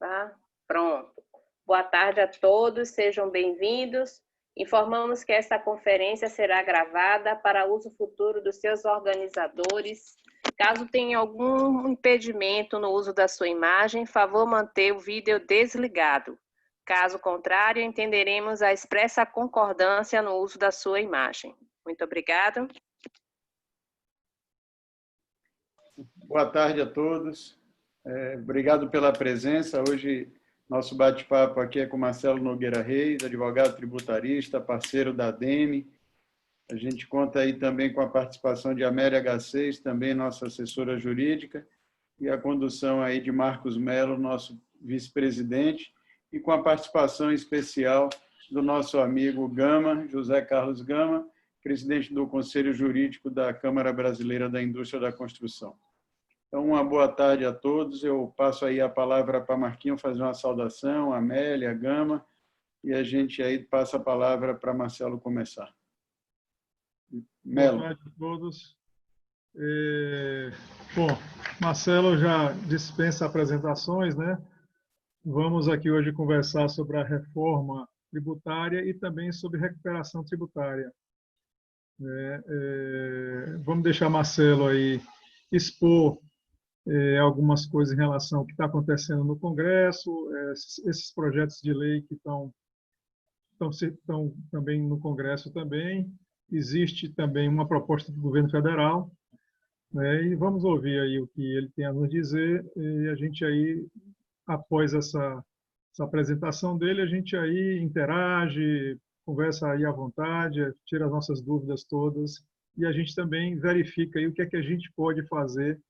Tá? Pronto. Boa tarde a todos, sejam bem-vindos. Informamos que esta conferência será gravada para uso futuro dos seus organizadores. Caso tenha algum impedimento no uso da sua imagem, favor manter o vídeo desligado. Caso contrário, entenderemos a expressa concordância no uso da sua imagem. Muito obrigada. Boa tarde a todos. Obrigado pela presença. Hoje, nosso bate-papo aqui é com Marcelo Nogueira Reis, advogado tributarista, parceiro da ADEME. A gente conta aí também com a participação de Amélia H6, também nossa assessora jurídica, e a condução aí de Marcos Melo, nosso vice-presidente, e com a participação especial do nosso amigo Gama, José Carlos Gama, presidente do Conselho Jurídico da Câmara Brasileira da Indústria da Construção. Então, uma boa tarde a todos. Eu passo aí a palavra para Marquinho fazer uma saudação, Amélia, Gama, e a gente aí passa a palavra para Marcelo começar. Melo. Boa tarde a todos. Bom, Marcelo já dispensa apresentações, né? Vamos aqui hoje conversar sobre a reforma tributária e também sobre recuperação tributária. Vamos deixar Marcelo aí expor algumas coisas em relação ao que está acontecendo no Congresso, esses projetos de lei que estão também no Congresso também. Existe também uma proposta do governo federal, né? E vamos ouvir aí o que ele tem a nos dizer, e a gente aí, após essa apresentação dele, a gente aí interage, conversa aí à vontade, tira as nossas dúvidas todas, e a gente também verifica aí o que é que a gente pode fazer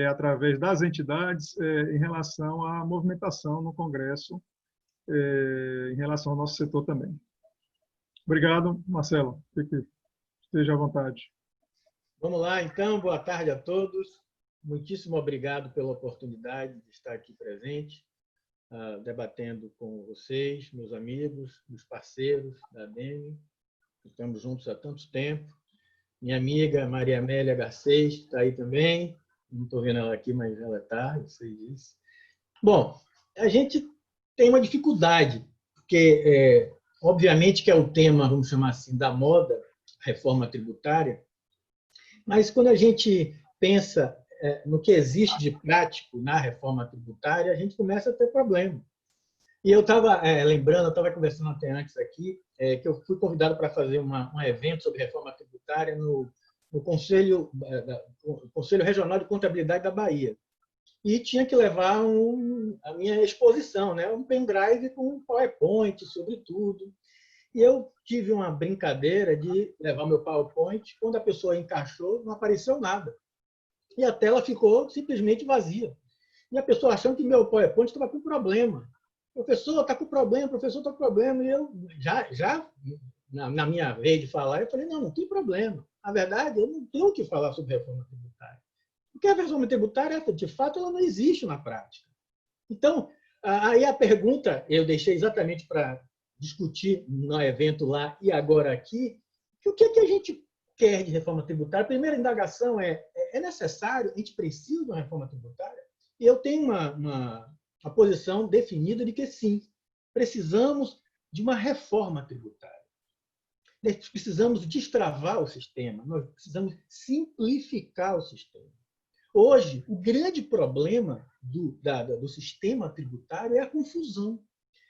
através das entidades em relação à movimentação no Congresso, em relação ao nosso setor também. Obrigado, Marcelo. Esteja à vontade. Vamos lá, então. Boa tarde a todos. Muitíssimo obrigado pela oportunidade de estar aqui presente, debatendo com vocês, meus amigos, meus parceiros da ADEME. Estamos juntos há tanto tempo. Minha amiga Maria Amélia H6 está aí também. Não estou vendo ela aqui, mas ela está, eu sei disso. Bom, a gente tem uma dificuldade, porque, obviamente, que é o tema, vamos chamar assim, da moda, reforma tributária, mas quando a gente pensa no que existe de prático na reforma tributária, a gente começa a ter problema. E eu estava lembrando, eu estava conversando até antes aqui, que eu fui convidado para fazer um evento sobre reforma tributária no Conselho Regional de Contabilidade da Bahia. E tinha que levar a minha exposição, né? Um pendrive com um PowerPoint sobre tudo. E eu tive uma brincadeira de levar meu PowerPoint. Quando a pessoa encaixou, não apareceu nada. E a tela ficou simplesmente vazia. E a pessoa achando que meu PowerPoint estava com problema. Professor, está com problema, professor, está com problema. E eu, já na minha vez de falar, eu falei, não tem problema. Na verdade, eu não tenho o que falar sobre reforma tributária. Porque a reforma tributária, de fato, ela não existe na prática. Então, aí a pergunta eu deixei exatamente para discutir no evento lá e agora aqui, que o que a gente quer de reforma tributária? A primeira indagação é necessário, a gente precisa de uma reforma tributária? E eu tenho uma posição definida de que sim, precisamos de uma reforma tributária. Nós precisamos destravar o sistema, nós precisamos simplificar o sistema. Hoje, o grande problema do sistema tributário é a confusão.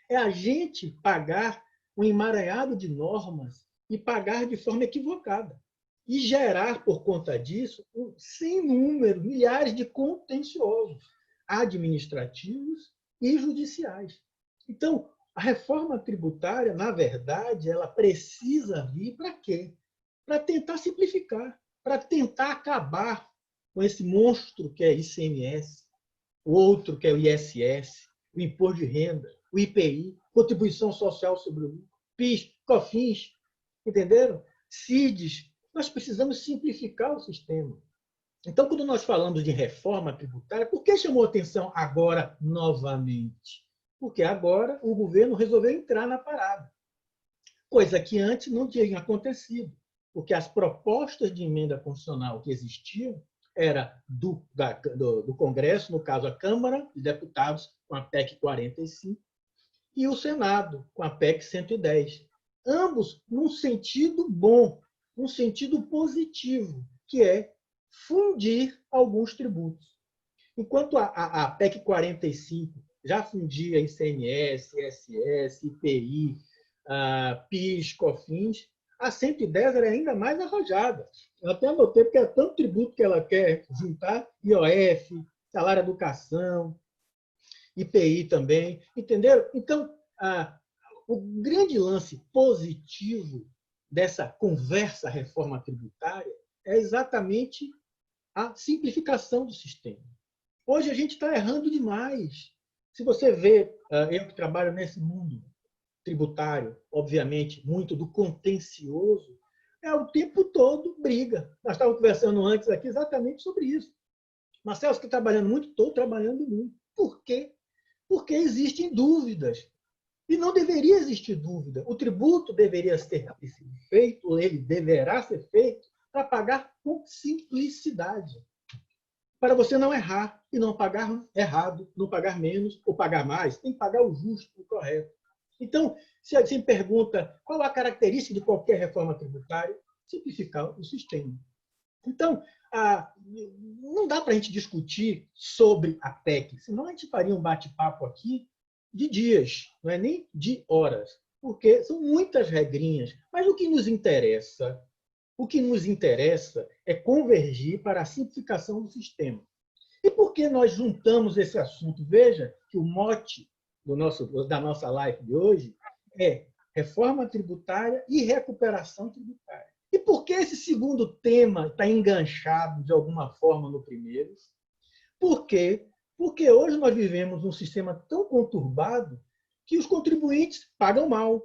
É a gente pagar um emaranhado de normas e pagar de forma equivocada. E gerar, por conta disso, sem número, milhares de contenciosos administrativos e judiciais. Então, a reforma tributária, na verdade, ela precisa vir para quê? Para tentar simplificar, para tentar acabar com esse monstro que é ICMS, o outro que é o ISS, o Imposto de Renda, o IPI, Contribuição Social sobre o Lucro, PIS, COFINS, entenderam? CIDs. Nós precisamos simplificar o sistema. Então, quando nós falamos de reforma tributária, por que chamou atenção agora novamente? Porque agora o governo resolveu entrar na parada, coisa que antes não tinha acontecido, porque as propostas de emenda constitucional que existiam, era do Congresso, no caso a Câmara de Deputados, com a PEC 45, e o Senado, com a PEC 110. Ambos num sentido bom, num sentido positivo, que é fundir alguns tributos. Enquanto a PEC 45 já fundia ICMS, ISS, IPI, PIS, COFINS, a 110 era ainda mais arrojada. Eu até anotei, porque é tanto tributo que ela quer juntar, IOF, salário educação, IPI também, entenderam? Então, o grande lance positivo dessa conversa reforma tributária é exatamente a simplificação do sistema. Hoje a gente está errando demais. Se você vê, eu que trabalho nesse mundo tributário, obviamente, muito do contencioso, é o tempo todo briga. Nós estávamos conversando antes aqui exatamente sobre isso. Marcelo, você está trabalhando muito? Estou trabalhando muito. Por quê? Porque existem dúvidas. E não deveria existir dúvida. O tributo deveria ser feito, ou ele deverá ser feito, para pagar com simplicidade. Para você não errar e não pagar errado, não pagar menos ou pagar mais, tem que pagar o justo, o correto. Então, se a gente pergunta qual a característica de qualquer reforma tributária, simplificar o sistema. Então, não dá para a gente discutir sobre a PEC, senão a gente faria um bate-papo aqui de dias, não é nem de horas, porque são muitas regrinhas. Mas o que nos interessa é convergir para a simplificação do sistema. E por que nós juntamos esse assunto? Veja que o mote da nossa live de hoje é reforma tributária e recuperação tributária. E por que esse segundo tema está enganchado, de alguma forma, no primeiro? Por quê? Porque hoje nós vivemos um sistema tão conturbado que os contribuintes pagam mal.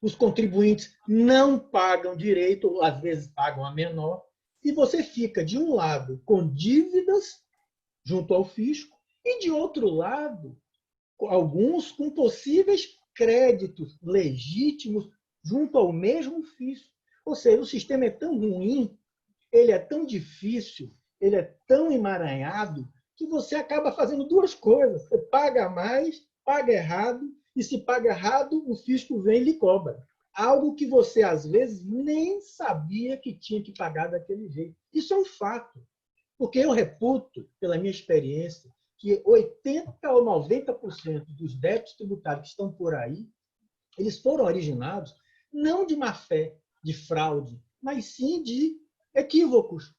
Os contribuintes não pagam direito, ou às vezes pagam a menor, e você fica, de um lado, com dívidas junto ao fisco, e, de outro lado, alguns com possíveis créditos legítimos junto ao mesmo fisco. Ou seja, o sistema é tão ruim, ele é tão difícil, ele é tão emaranhado, que você acaba fazendo duas coisas. Você paga mais, paga errado, e se paga errado, o fisco vem e lhe cobra. Algo que você, às vezes, nem sabia que tinha que pagar daquele jeito. Isso é um fato. Porque eu reputo, pela minha experiência, que 80% ou 90% dos débitos tributários que estão por aí, eles foram originados não de má-fé, de fraude, mas sim de equívocos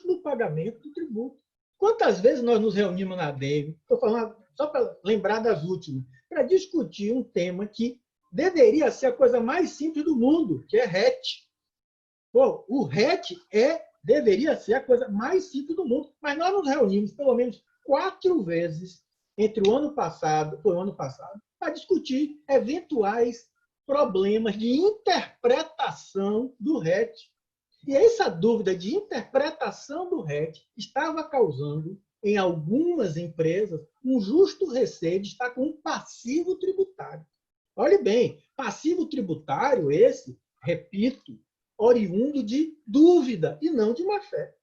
no pagamento do tributo. Quantas vezes nós nos reunimos na ADEME, estou falando só para lembrar das últimas, para discutir um tema que deveria ser a coisa mais simples do mundo, que é RET. Pô, o RET deveria ser a coisa mais simples do mundo, mas nós nos reunimos pelo menos 4 vezes entre o ano passado, para discutir eventuais problemas de interpretação do RET. E essa dúvida de interpretação do RET estava causando, em algumas empresas, um justo receio de estar com um passivo tributário. Olhe bem, passivo tributário esse, repito, oriundo de dúvida e não de má-fé.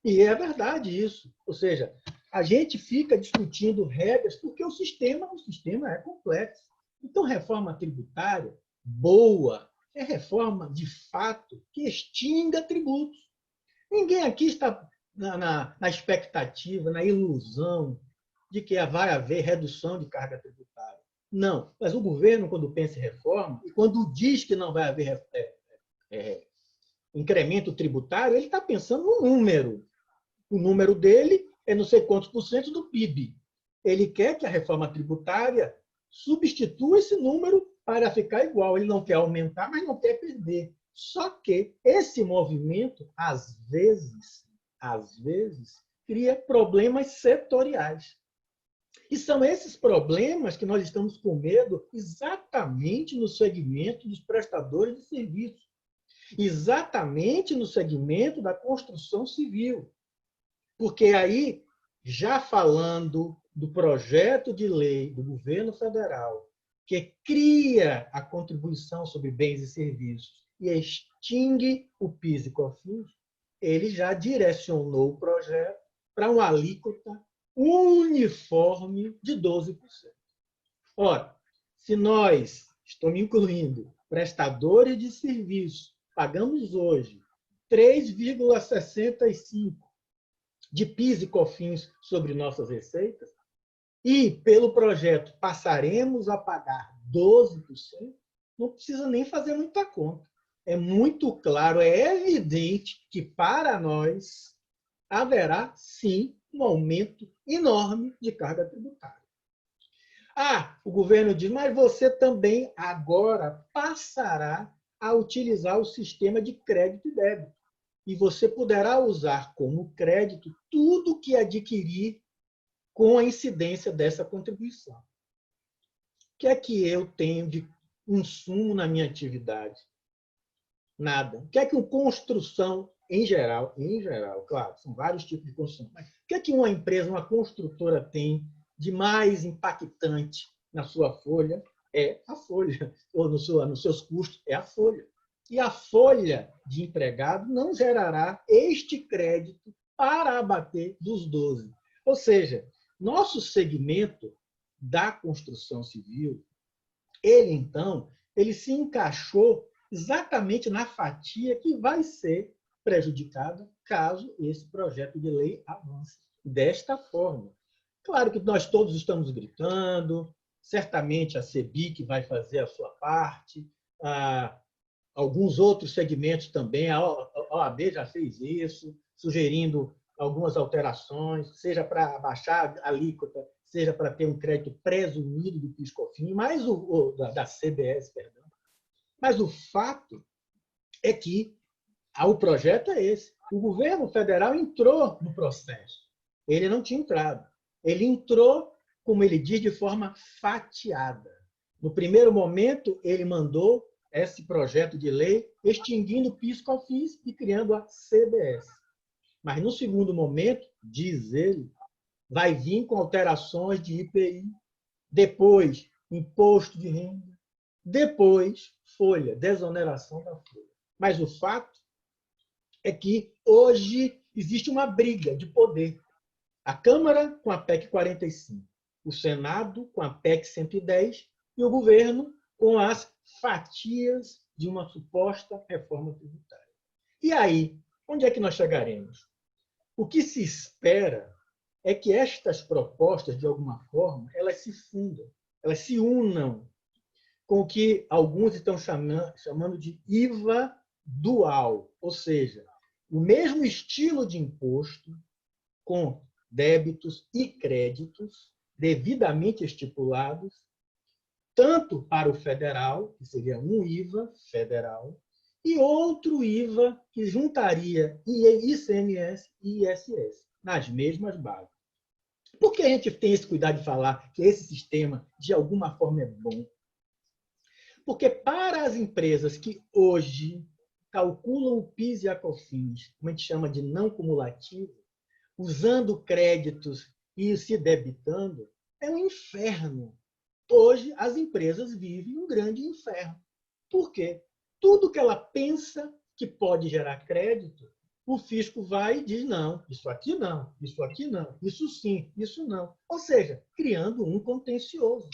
E é verdade isso. Ou seja, a gente fica discutindo regras porque o sistema é complexo. Então, reforma tributária boa é reforma, de fato, que extinga tributos. Ninguém aqui está na expectativa, na ilusão de que vai haver redução de carga tributária. Não, mas o governo, quando pensa em reforma, e quando diz que não vai haver incremento tributário, ele está pensando no número. O número dele é não sei quantos por cento do PIB. Ele quer que a reforma tributária substitua esse número para ficar igual. Ele não quer aumentar, mas não quer perder. Só que esse movimento, às vezes, cria problemas setoriais. E são esses problemas que nós estamos com medo exatamente no segmento dos prestadores de serviços, exatamente no segmento da construção civil. Porque aí, já falando do projeto de lei do governo federal, que cria a contribuição sobre bens e serviços e extingue o PIS e COFINS, ele já direcionou o projeto para uma alíquota uniforme de 12%. Ora, se nós, estou me incluindo, prestadores de serviço, pagamos hoje 3,65% de PIS e COFINS sobre nossas receitas, e pelo projeto passaremos a pagar 12%, não precisa nem fazer muita conta. É muito claro, é evidente que para nós haverá, sim, um aumento enorme de carga tributária. O governo diz, mas você também agora passará a utilizar o sistema de crédito e débito. E você poderá usar como crédito tudo que adquirir com a incidência dessa contribuição. O que é que eu tenho de insumo na minha atividade? Nada. O que é que uma construção, em geral, claro, são vários tipos de construção, mas o que é que uma empresa, uma construtora tem de mais impactante na sua folha? É a folha, ou nos seus custos, é a folha. E a folha de empregado não gerará este crédito para abater dos 12. Ou seja, nosso segmento da construção civil, ele se encaixou exatamente na fatia que vai ser prejudicada caso esse projeto de lei avance desta forma. Claro que nós todos estamos gritando, certamente a CEBIC vai fazer a sua parte, alguns outros segmentos também, a OAB já fez isso, sugerindo algumas alterações, seja para abaixar a alíquota, seja para ter um crédito presumido do PIS/COFINS, mas da CBS, perdão. Mas o fato é que o projeto é esse. O governo federal entrou no processo. Ele não tinha entrado. Ele entrou, como ele diz, de forma fatiada. No primeiro momento, ele mandou esse projeto de lei extinguindo o PIS/COFINS e criando a CBS. Mas, no segundo momento, diz ele, vai vir com alterações de IPI, depois imposto de renda, depois folha, desoneração da folha. Mas o fato é que hoje existe uma briga de poder. A Câmara com a PEC 45, o Senado com a PEC 110 e o governo com as fatias de uma suposta reforma tributária. E aí, onde é que nós chegaremos? O que se espera é que estas propostas, de alguma forma, elas se fundam, elas se unam com o que alguns estão chamando de IVA dual, ou seja, o mesmo estilo de imposto com débitos e créditos devidamente estipulados, tanto para o federal, que seria um IVA federal, e outro IVA que juntaria ICMS e ISS, nas mesmas bases. Por que a gente tem esse cuidado de falar que esse sistema, de alguma forma, é bom? Porque para as empresas que hoje calculam o PIS e a COFINS, como a gente chama de não cumulativo, usando créditos e se debitando, é um inferno. Hoje, as empresas vivem um grande inferno. Por quê? Tudo que ela pensa que pode gerar crédito, o fisco vai e diz, não, isso aqui não, isso sim, isso não. Ou seja, criando um contencioso.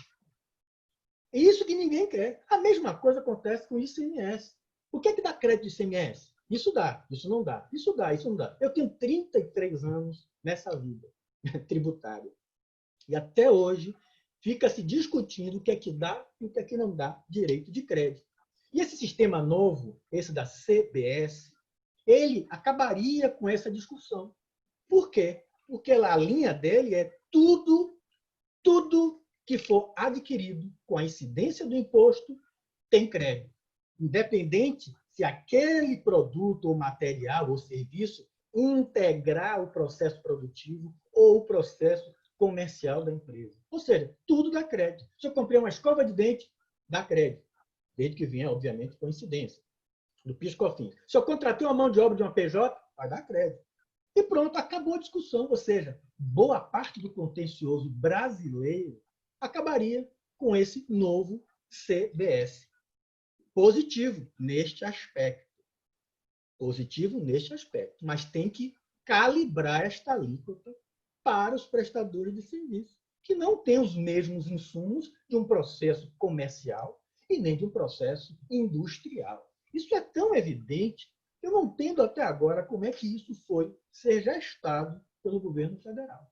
É isso que ninguém quer. A mesma coisa acontece com o ICMS. O que é que dá crédito de ICMS? Isso dá, isso não dá, isso dá, isso não dá. Eu tenho 33 anos nessa vida tributária. E até hoje fica se discutindo o que é que dá e o que é que não dá direito de crédito. E esse sistema novo, esse da CBS, ele acabaria com essa discussão. Por quê? Porque a linha dele é tudo que for adquirido com a incidência do imposto tem crédito. Independente se aquele produto ou material ou serviço integrar o processo produtivo ou o processo comercial da empresa. Ou seja, tudo dá crédito. Se eu comprei uma escova de dente, dá crédito. Desde que venha, obviamente, com incidência do PIS/COFINS. Se eu contratei uma mão de obra de uma PJ, vai dar crédito. E pronto, acabou a discussão. Ou seja, boa parte do contencioso brasileiro acabaria com esse novo CBS. Positivo neste aspecto. Positivo neste aspecto, mas tem que calibrar esta alíquota para os prestadores de serviço, que não têm os mesmos insumos de um processo comercial e nem de um processo industrial. Isso é tão evidente que eu não entendo até agora como é que isso foi ser gestado pelo governo federal.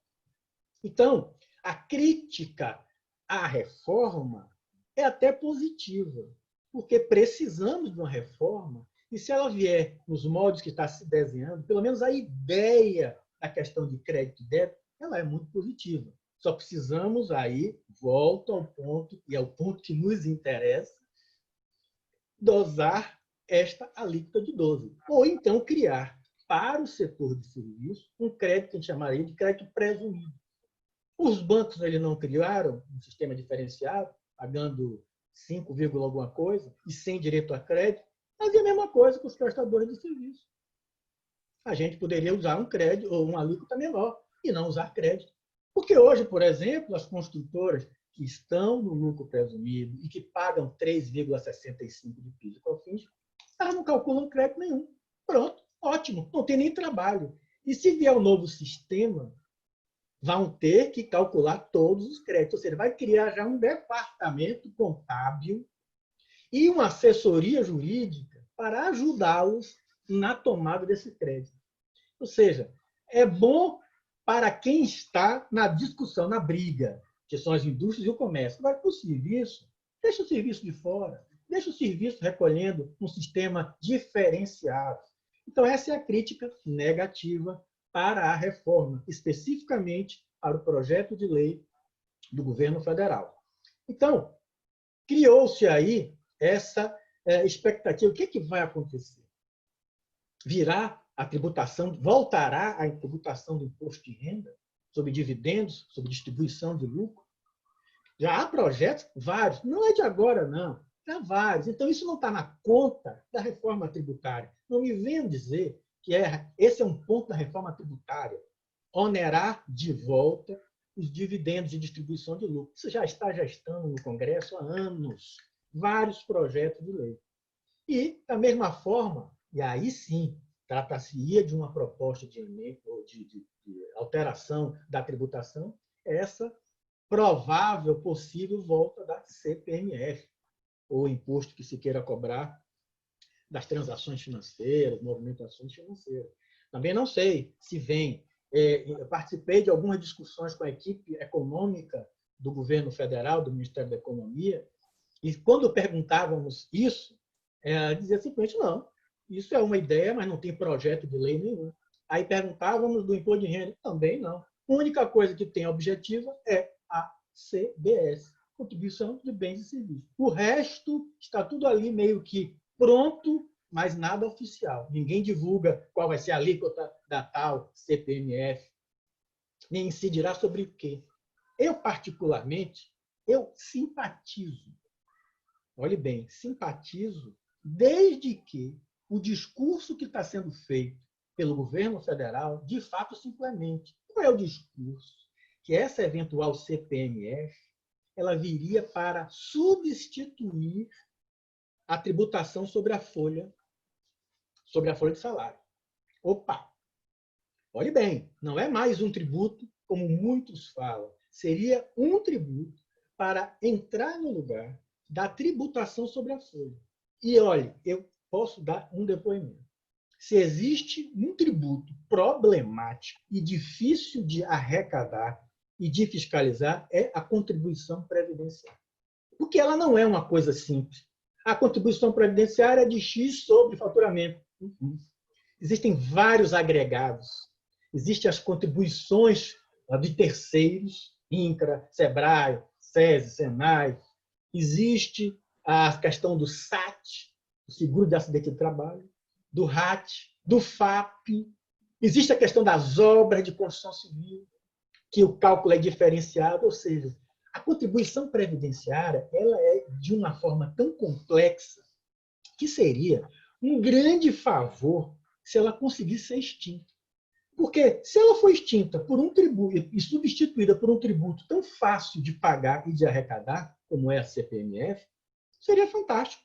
Então, a crítica à reforma é até positiva, porque precisamos de uma reforma e se ela vier nos moldes que está se desenhando, pelo menos a ideia da questão de crédito e débito, ela é muito positiva. Só precisamos aí, volto ao ponto, e é o ponto que nos interessa, dosar esta alíquota de 12%. Ou então criar para o setor de serviço um crédito que a gente chamaria de crédito presumido. Os bancos eles não criaram um sistema diferenciado, pagando 5, alguma coisa, e sem direito a crédito, fazia a mesma coisa com os prestadores de serviço. A gente poderia usar um crédito ou uma alíquota menor e não usar crédito. Porque hoje, por exemplo, as construtoras que estão no lucro presumido e que pagam 3,65 de PIS e COFINS, elas não calculam crédito nenhum. Pronto, ótimo, não tem nem trabalho. E se vier um novo sistema, vão ter que calcular todos os créditos. Ou seja, vai criar já um departamento contábil e uma assessoria jurídica para ajudá-los na tomada desse crédito. Ou seja, é bom para quem está na discussão, na briga, que são as indústrias e o comércio. Vai para o serviço, deixa o serviço de fora, deixa o serviço recolhendo um sistema diferenciado. Então, essa é a crítica negativa para a reforma, especificamente para o projeto de lei do governo federal. Então, criou-se aí essa expectativa. O que vai acontecer? Virá a tributação, voltará a tributação do imposto de renda sobre dividendos, sobre distribuição de lucro? Já há projetos, vários, não é de agora, não, já vários. Então, isso não está na conta da reforma tributária. Não me venham dizer que esse é um ponto da reforma tributária, onerar de volta os dividendos de distribuição de lucro. Isso já está gestando no Congresso há anos, vários projetos de lei. E, da mesma forma, e aí sim, trata-se-ia de uma proposta de alteração da tributação, essa provável, possível volta da CPMF, ou imposto que se queira cobrar das transações financeiras, movimentações financeiras. Também não sei se vem. Eu participei de algumas discussões com a equipe econômica do governo federal, do Ministério da Economia, e quando perguntávamos isso, dizia simplesmente não. Isso é uma ideia, mas não tem projeto de lei nenhum. Aí perguntávamos do imposto de renda, também não. A única coisa que tem objetiva é a CBS, Contribuição de Bens e Serviços. O resto está tudo ali meio que pronto, mas nada oficial. Ninguém divulga qual vai ser a alíquota da tal CPMF, nem incidirá sobre o quê. Eu, particularmente, simpatizo. Olhe bem, simpatizo desde que o discurso que está sendo feito pelo governo federal, de fato, se implemente. Qual é o discurso? Que essa eventual CPMF ela viria para substituir a tributação sobre a folha de salário. Opa! Olhe bem, não é mais um tributo, como muitos falam. Seria um tributo para entrar no lugar da tributação sobre a folha. E, olhe, eu posso dar um depoimento. Se existe um tributo problemático e difícil de arrecadar e de fiscalizar, é a contribuição previdenciária. Porque ela não é uma coisa simples. A contribuição previdenciária é de X sobre faturamento. Existem vários agregados. Existem as contribuições de terceiros, INCRA, SEBRAE, SESI, SENAI. Existe a questão do SAT, o Seguro de Acidente de Trabalho, do RAT, do FAP. Existe a questão das obras de construção civil, que o cálculo é diferenciado, ou seja, a contribuição previdenciária ela é de uma forma tão complexa que seria um grande favor se ela conseguisse ser extinta. Porque se ela for extinta por um tributo e substituída por um tributo tão fácil de pagar e de arrecadar, como é a CPMF, seria fantástico.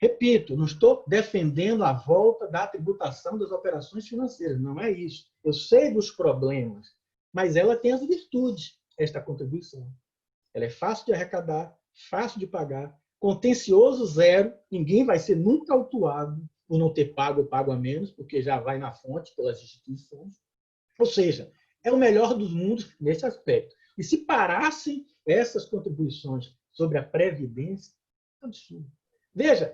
Repito, não estou defendendo a volta da tributação das operações financeiras, não é isso. Eu sei dos problemas, mas ela tem as virtudes, esta contribuição. Ela é fácil de arrecadar, fácil de pagar, contencioso zero, ninguém vai ser nunca autuado por não ter pago ou pago a menos, porque já vai na fonte pelas instituições. Ou seja, é o melhor dos mundos nesse aspecto. E se parassem essas contribuições sobre a Previdência, é absurdo. Veja,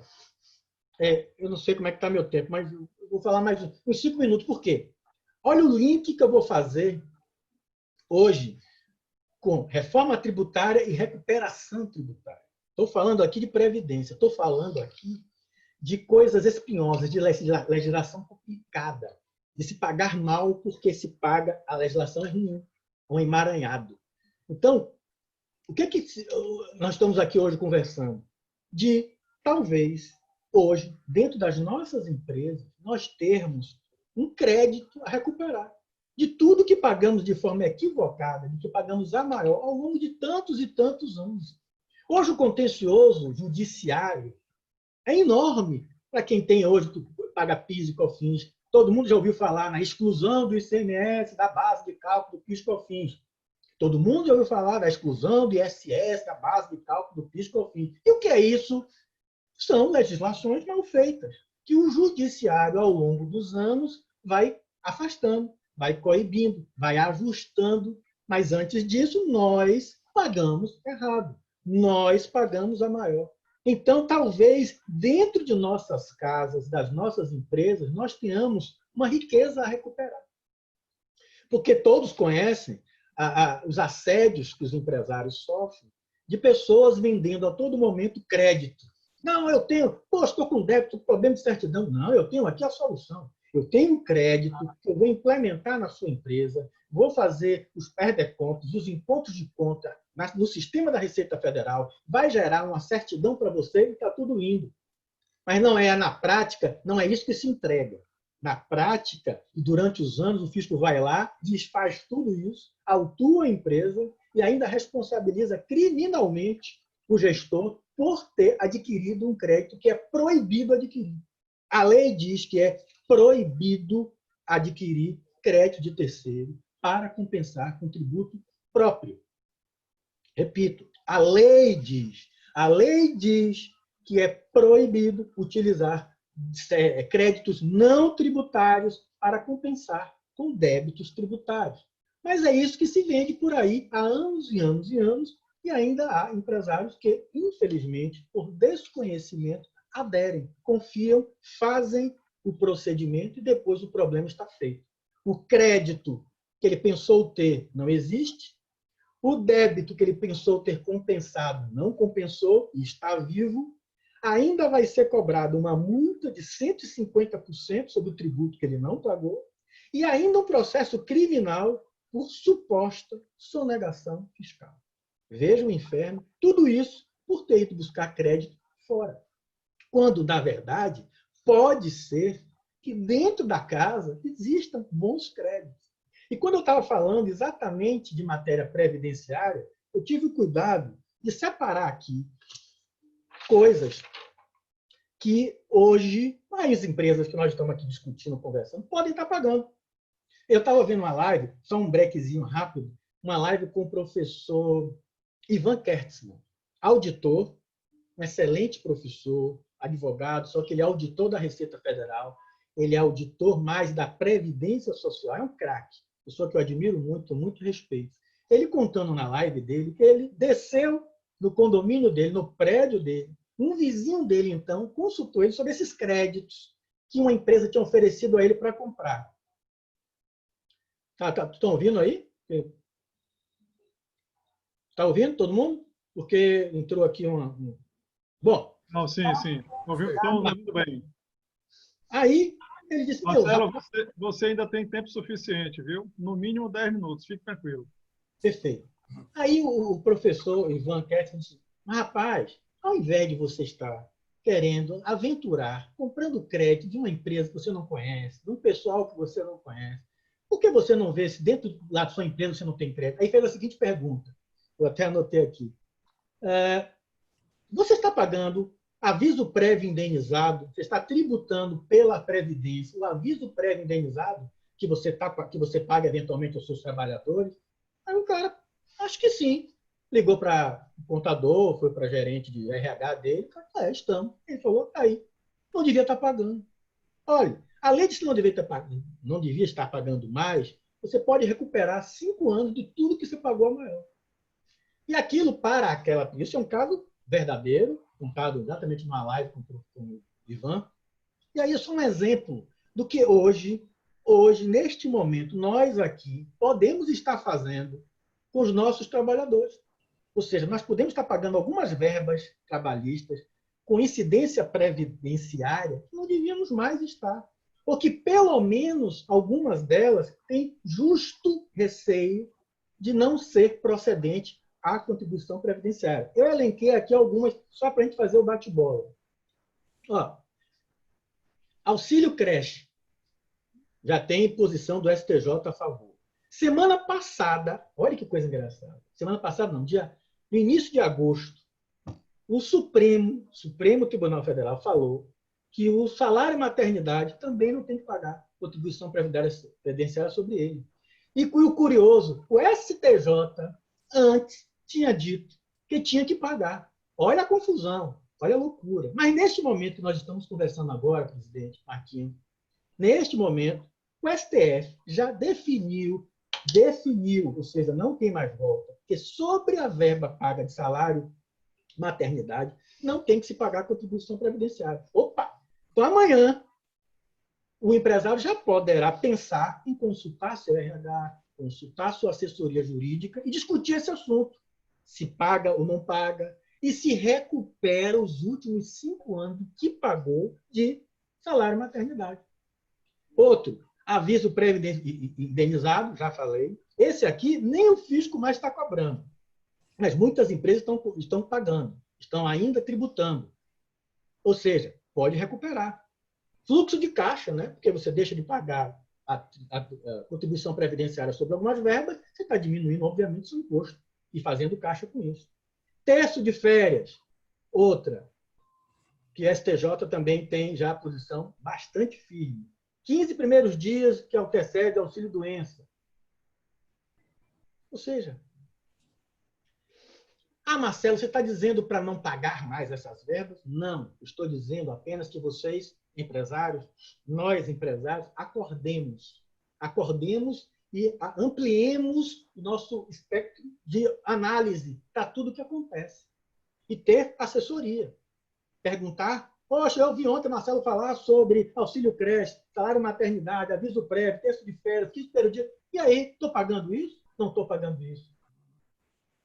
eu não sei como é que está meu tempo, mas eu vou falar mais uns 5 minutos. Por quê? Olha o link que eu vou fazer hoje com reforma tributária e recuperação tributária. Estou falando aqui de Previdência, estou falando aqui de coisas espinhosas, de legislação complicada, de se pagar mal porque se paga, a legislação é ruim, é um emaranhado. Então, o que nós estamos aqui hoje conversando? De, talvez, hoje, dentro das nossas empresas, nós termos um crédito a recuperar de tudo que pagamos de forma equivocada, de que pagamos a maior ao longo de tantos e tantos anos. Hoje, o contencioso judiciário é enorme para quem tem hoje, que paga PIS e COFINS. Todo mundo já ouviu falar na exclusão do ICMS da base de cálculo do PIS e COFINS. Todo mundo já ouviu falar da exclusão do ISS da base de cálculo do PIS e COFINS. E o que é isso? São legislações mal feitas, que o judiciário, ao longo dos anos, vai afastando, vai coibindo, vai ajustando. Mas, antes disso, nós pagamos errado. Nós pagamos a maior. Então, talvez, dentro de nossas casas, das nossas empresas, nós tenhamos uma riqueza a recuperar. Porque todos conhecem os assédios que os empresários sofrem de pessoas vendendo a todo momento crédito. Não, eu tenho, estou com débito, problema de certidão. Não, eu tenho aqui a solução. Eu tenho um crédito que eu vou implementar na sua empresa, vou fazer os perdecontas, os impostos de conta no sistema da Receita Federal, vai gerar uma certidão para você e está tudo indo. Mas não é na prática, não é isso que se entrega. Na prática, durante os anos, o fisco vai lá, desfaz tudo isso, autua a empresa e ainda responsabiliza criminalmente o gestor por ter adquirido um crédito que é proibido adquirir. A lei diz que é proibido adquirir crédito de terceiro para compensar com tributo próprio. Repito, a lei diz que é proibido utilizar créditos não tributários para compensar com débitos tributários. Mas é isso que se vende por aí há anos e anos e anos, e ainda há empresários que, infelizmente, por desconhecimento, aderem, confiam, fazem o procedimento e depois o problema está feito. O crédito que ele pensou ter não existe, o débito que ele pensou ter compensado não compensou e está vivo, ainda vai ser cobrada uma multa de 150% sobre o tributo que ele não pagou e ainda um processo criminal por suposta sonegação fiscal. Veja o inferno, tudo isso por ter ido buscar crédito fora. Quando, na verdade, pode ser que dentro da casa existam bons créditos. E quando eu estava falando exatamente de matéria previdenciária, eu tive o cuidado de separar aqui coisas que hoje as empresas que nós estamos aqui discutindo, conversando, podem estar pagando. Eu estava vendo uma live, só um breakzinho rápido, uma live com o professor Ivan Kertzmann, auditor, um excelente professor, advogado, só que ele é auditor da Receita Federal, ele é auditor mais da Previdência Social, é um craque, pessoa que eu admiro muito, com muito respeito. Ele contando na live dele que ele desceu no condomínio dele, no prédio dele, um vizinho dele, então, consultou ele sobre esses créditos que uma empresa tinha oferecido a ele para comprar. Estão ouvindo aí? Está ouvindo todo mundo? Porque entrou aqui uma... Bom. Não, sim. Estão ouvindo bem. Aí, ele disse... Marcelo, você ainda tem tempo suficiente, viu? No mínimo 10 minutos, fique tranquilo. Perfeito. Aí o professor Ivan Kertzmann disse, rapaz, ao invés de você estar querendo aventurar, comprando crédito de uma empresa que você não conhece, de um pessoal que você não conhece, por que você não vê se dentro da sua empresa você não tem crédito? Aí fez a seguinte pergunta, eu até anotei aqui. Você está pagando aviso prévio indenizado, você está tributando pela Previdência, o aviso prévio indenizado que você paga eventualmente aos seus trabalhadores. Aí o cara, acho que sim. Ligou para o contador, foi para gerente de RH dele, estamos. Ele falou, tá aí. Não devia estar pagando. Olha, além de que não devia estar pagando mais, você pode recuperar 5 anos de tudo que você pagou a maior. E aquilo para aquela... Isso é um caso verdadeiro, contado exatamente numa live com o Ivan. E aí isso é um exemplo do que hoje, neste momento, nós aqui podemos estar fazendo com os nossos trabalhadores. Ou seja, nós podemos estar pagando algumas verbas trabalhistas com incidência previdenciária que não devíamos mais estar. Ou que, pelo menos, algumas delas têm justo receio de não ser procedente à contribuição previdenciária. Eu elenquei aqui algumas só para a gente fazer o bate-bola. Auxílio creche. Já tem posição do STJ a favor. Semana passada, olha que coisa engraçada. Semana passada, não, no início de agosto, o Supremo Tribunal Federal falou que o salário e maternidade também não tem que pagar contribuição previdenciária sobre ele. E o curioso, o STJ antes tinha dito que tinha que pagar. Olha a confusão, olha a loucura. Mas neste momento que nós estamos conversando agora, presidente Marquinhos, neste momento, o STF já definiu, ou seja, não tem mais volta, que sobre a verba paga de salário, maternidade, não tem que se pagar contribuição previdenciária. Opa! Então, amanhã, o empresário já poderá pensar em consultar seu RH, consultar sua assessoria jurídica e discutir esse assunto. Se paga ou não paga, e se recupera os últimos 5 anos que pagou de salário e maternidade. Outro, aviso prévio indenizado, já falei. Esse aqui nem o fisco mais está cobrando. Mas muitas empresas estão pagando, estão ainda tributando. Ou seja, pode recuperar. Fluxo de caixa, né? Porque você deixa de pagar a contribuição previdenciária sobre algumas verbas, você está diminuindo, obviamente, seu imposto e fazendo caixa com isso. Terço de férias, outra, que a STJ também tem já a posição bastante firme. 15 primeiros dias que antecede auxílio-doença. Ou seja, Marcelo, você está dizendo para não pagar mais essas verbas? Não, estou dizendo apenas que vocês, empresários, nós, empresários, acordemos e ampliemos o nosso espectro de análise para tudo que acontece. E ter assessoria. Perguntar, poxa, eu vi ontem Marcelo falar sobre auxílio creche, salário maternidade, aviso prévio, texto de férias, 15 primeiros dias. E aí, estou pagando isso? Não estou pagando isso.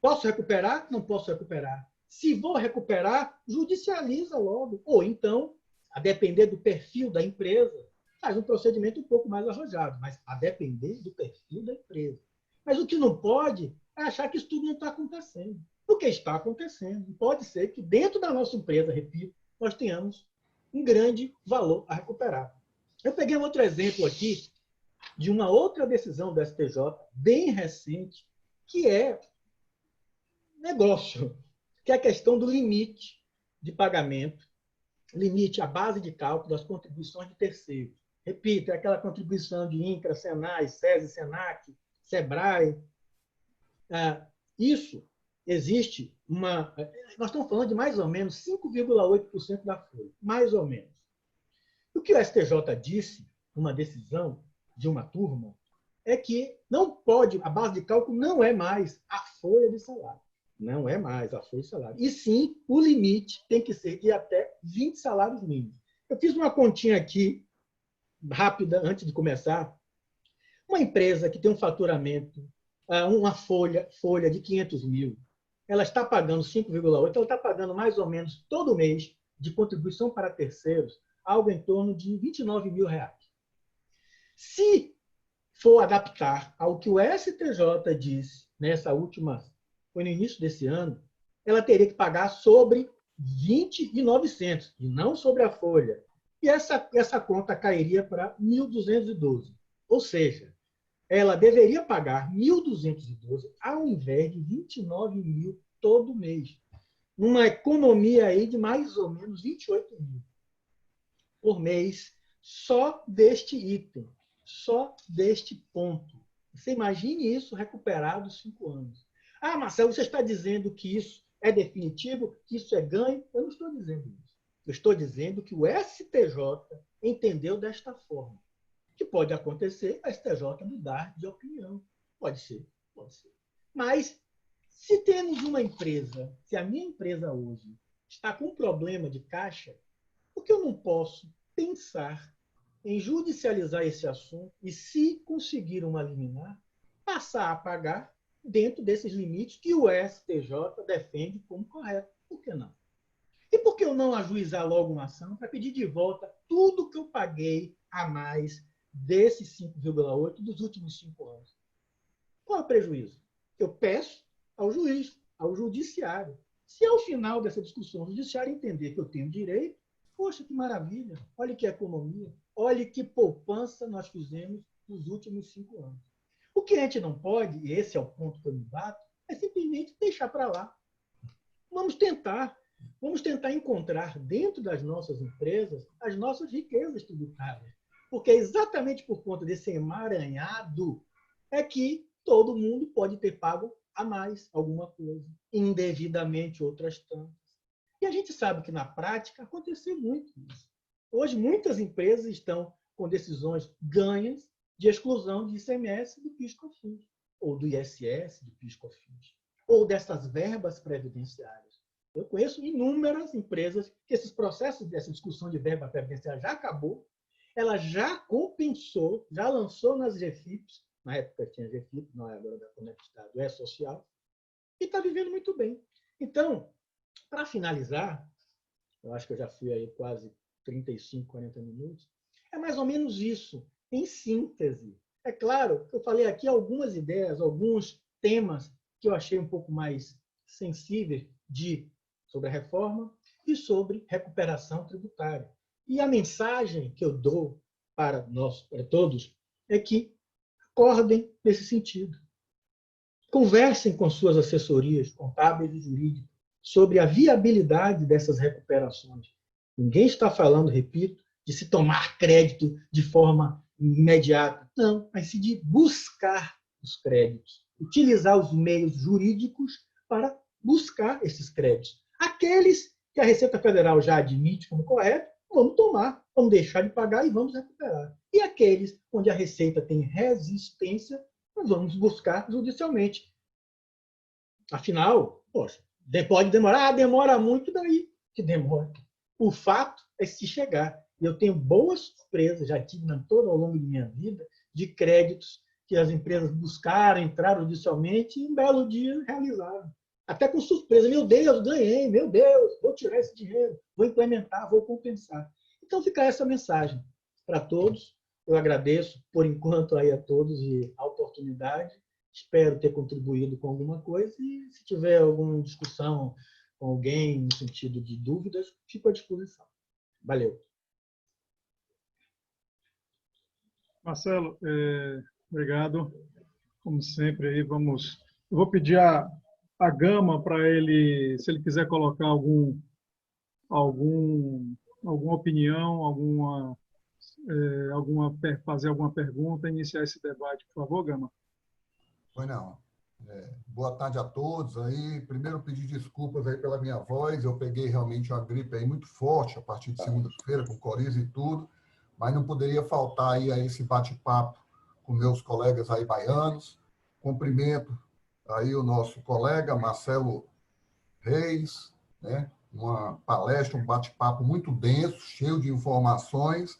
Posso recuperar? Não posso recuperar. Se vou recuperar, judicializa logo. Ou então, a depender do perfil da empresa, faz um procedimento um pouco mais arrojado, mas a depender do perfil da empresa. Mas o que não pode é achar que isso tudo não está acontecendo. Porque está acontecendo. Pode ser que dentro da nossa empresa, repito, nós tenhamos um grande valor a recuperar. Eu peguei um outro exemplo aqui de uma outra decisão do STJ, bem recente, que é negócio, que é a questão do limite de pagamento, limite à base de cálculo das contribuições de terceiros. Repito, é aquela contribuição de INCRA, SENAI, SESI, SENAC, SEBRAE. Isso existe uma... Nós estamos falando de mais ou menos 5,8% da folha, mais ou menos. O que o STJ disse, numa decisão de uma turma, é que não pode, a base de cálculo não é mais a folha de salário. Não é mais a folha de salário. E sim, o limite tem que ser de até 20 salários mínimos. Eu fiz uma continha aqui, rápida, antes de começar. Uma empresa que tem um faturamento, uma folha de 500 mil, ela está pagando 5,8, ela está pagando mais ou menos todo mês de contribuição para terceiros, algo em torno de 29 mil reais. Se for adaptar ao que o STJ disse nessa última, foi no início desse ano, ela teria que pagar sobre 20.900 e não sobre a folha. E essa conta cairia para 1.212. Ou seja, ela deveria pagar 1.212 ao invés de 29 mil todo mês. numa economia aí de mais ou menos 28 mil por mês, só deste item, só deste ponto. Você imagine isso recuperado 5 anos. Ah, Marcelo, você está dizendo que isso é definitivo, que isso é ganho? Eu não estou dizendo isso. Eu estou dizendo que o STJ entendeu desta forma. Que pode acontecer a STJ mudar de opinião. Pode ser, pode ser. Mas, se temos uma empresa, se a minha empresa hoje está com um problema de caixa, por que eu não posso pensar em judicializar esse assunto e, se conseguir uma liminar, passar a pagar dentro desses limites que o STJ defende como correto? Por que não? E por que eu não ajuizar logo uma ação para pedir de volta tudo que eu paguei a mais desses 5,8 dos últimos 5 anos? Qual é o prejuízo? Eu peço ao juiz, ao judiciário. Se ao final dessa discussão o judiciário entender que eu tenho direito, poxa, que maravilha, olha que economia, olha que poupança nós fizemos nos últimos 5 anos. O que a gente não pode, e esse é o ponto que eu me bato, é simplesmente deixar para lá. Vamos tentar encontrar dentro das nossas empresas as nossas riquezas tributárias. Porque é exatamente por conta desse emaranhado é que todo mundo pode ter pago a mais alguma coisa, indevidamente outras tantas. E a gente sabe que, na prática, aconteceu muito isso. Hoje, muitas empresas estão com decisões ganhas de exclusão de ICMS do PIS/COFINS, ou do ISS do PIS/COFINS, ou dessas verbas previdenciárias. Eu conheço inúmeras empresas que esses processos dessa discussão de verba previdenciária já acabou, ela já compensou, já lançou nas GFIPs, na época tinha GFIP, não é agora da Conectado, é social, e está vivendo muito bem. Então, para finalizar, eu acho que eu já fui aí quase 35, 40 minutos, é mais ou menos isso, em síntese. É claro que eu falei aqui algumas ideias, alguns temas que eu achei um pouco mais sensíveis sobre a reforma e sobre recuperação tributária. E a mensagem que eu dou para nós, para todos, é que acordem nesse sentido. Conversem com suas assessorias contábeis e jurídicas sobre a viabilidade dessas recuperações. Ninguém está falando, repito, de se tomar crédito de forma imediata. Não, mas sim de buscar os créditos. Utilizar os meios jurídicos para buscar esses créditos. Aqueles que a Receita Federal já admite como correto, vamos tomar, vamos deixar de pagar e vamos recuperar. E aqueles onde a Receita tem resistência, nós vamos buscar judicialmente. Afinal, poxa, pode demorar, demora muito, daí que demora. O fato é se chegar. E eu tenho boas surpresas, já tive todo ao longo da minha vida, de créditos que as empresas buscaram, entraram judicialmente e um belo dia realizaram. Até com surpresa, meu Deus, ganhei, meu Deus, vou tirar esse dinheiro, vou implementar, vou compensar. Então fica essa mensagem para todos. Eu agradeço, por enquanto, aí a todos e a oportunidade. Espero ter contribuído com alguma coisa e, se tiver alguma discussão com alguém no sentido de dúvidas, fico à disposição. Valeu. Marcelo, obrigado. Como sempre, aí eu vou pedir a Gama para ele, se ele quiser colocar alguma opinião, fazer alguma pergunta, iniciar esse debate, por favor, Gama. Pois não. Boa tarde a todos. Aí, primeiro, pedir desculpas aí pela minha voz. Eu peguei realmente uma gripe aí muito forte a partir de segunda-feira, com coriza e tudo, mas não poderia faltar aí a esse bate-papo com meus colegas aí baianos. Cumprimento aí o nosso colega Marcelo Reis, né? Uma palestra, um bate-papo muito denso, cheio de informações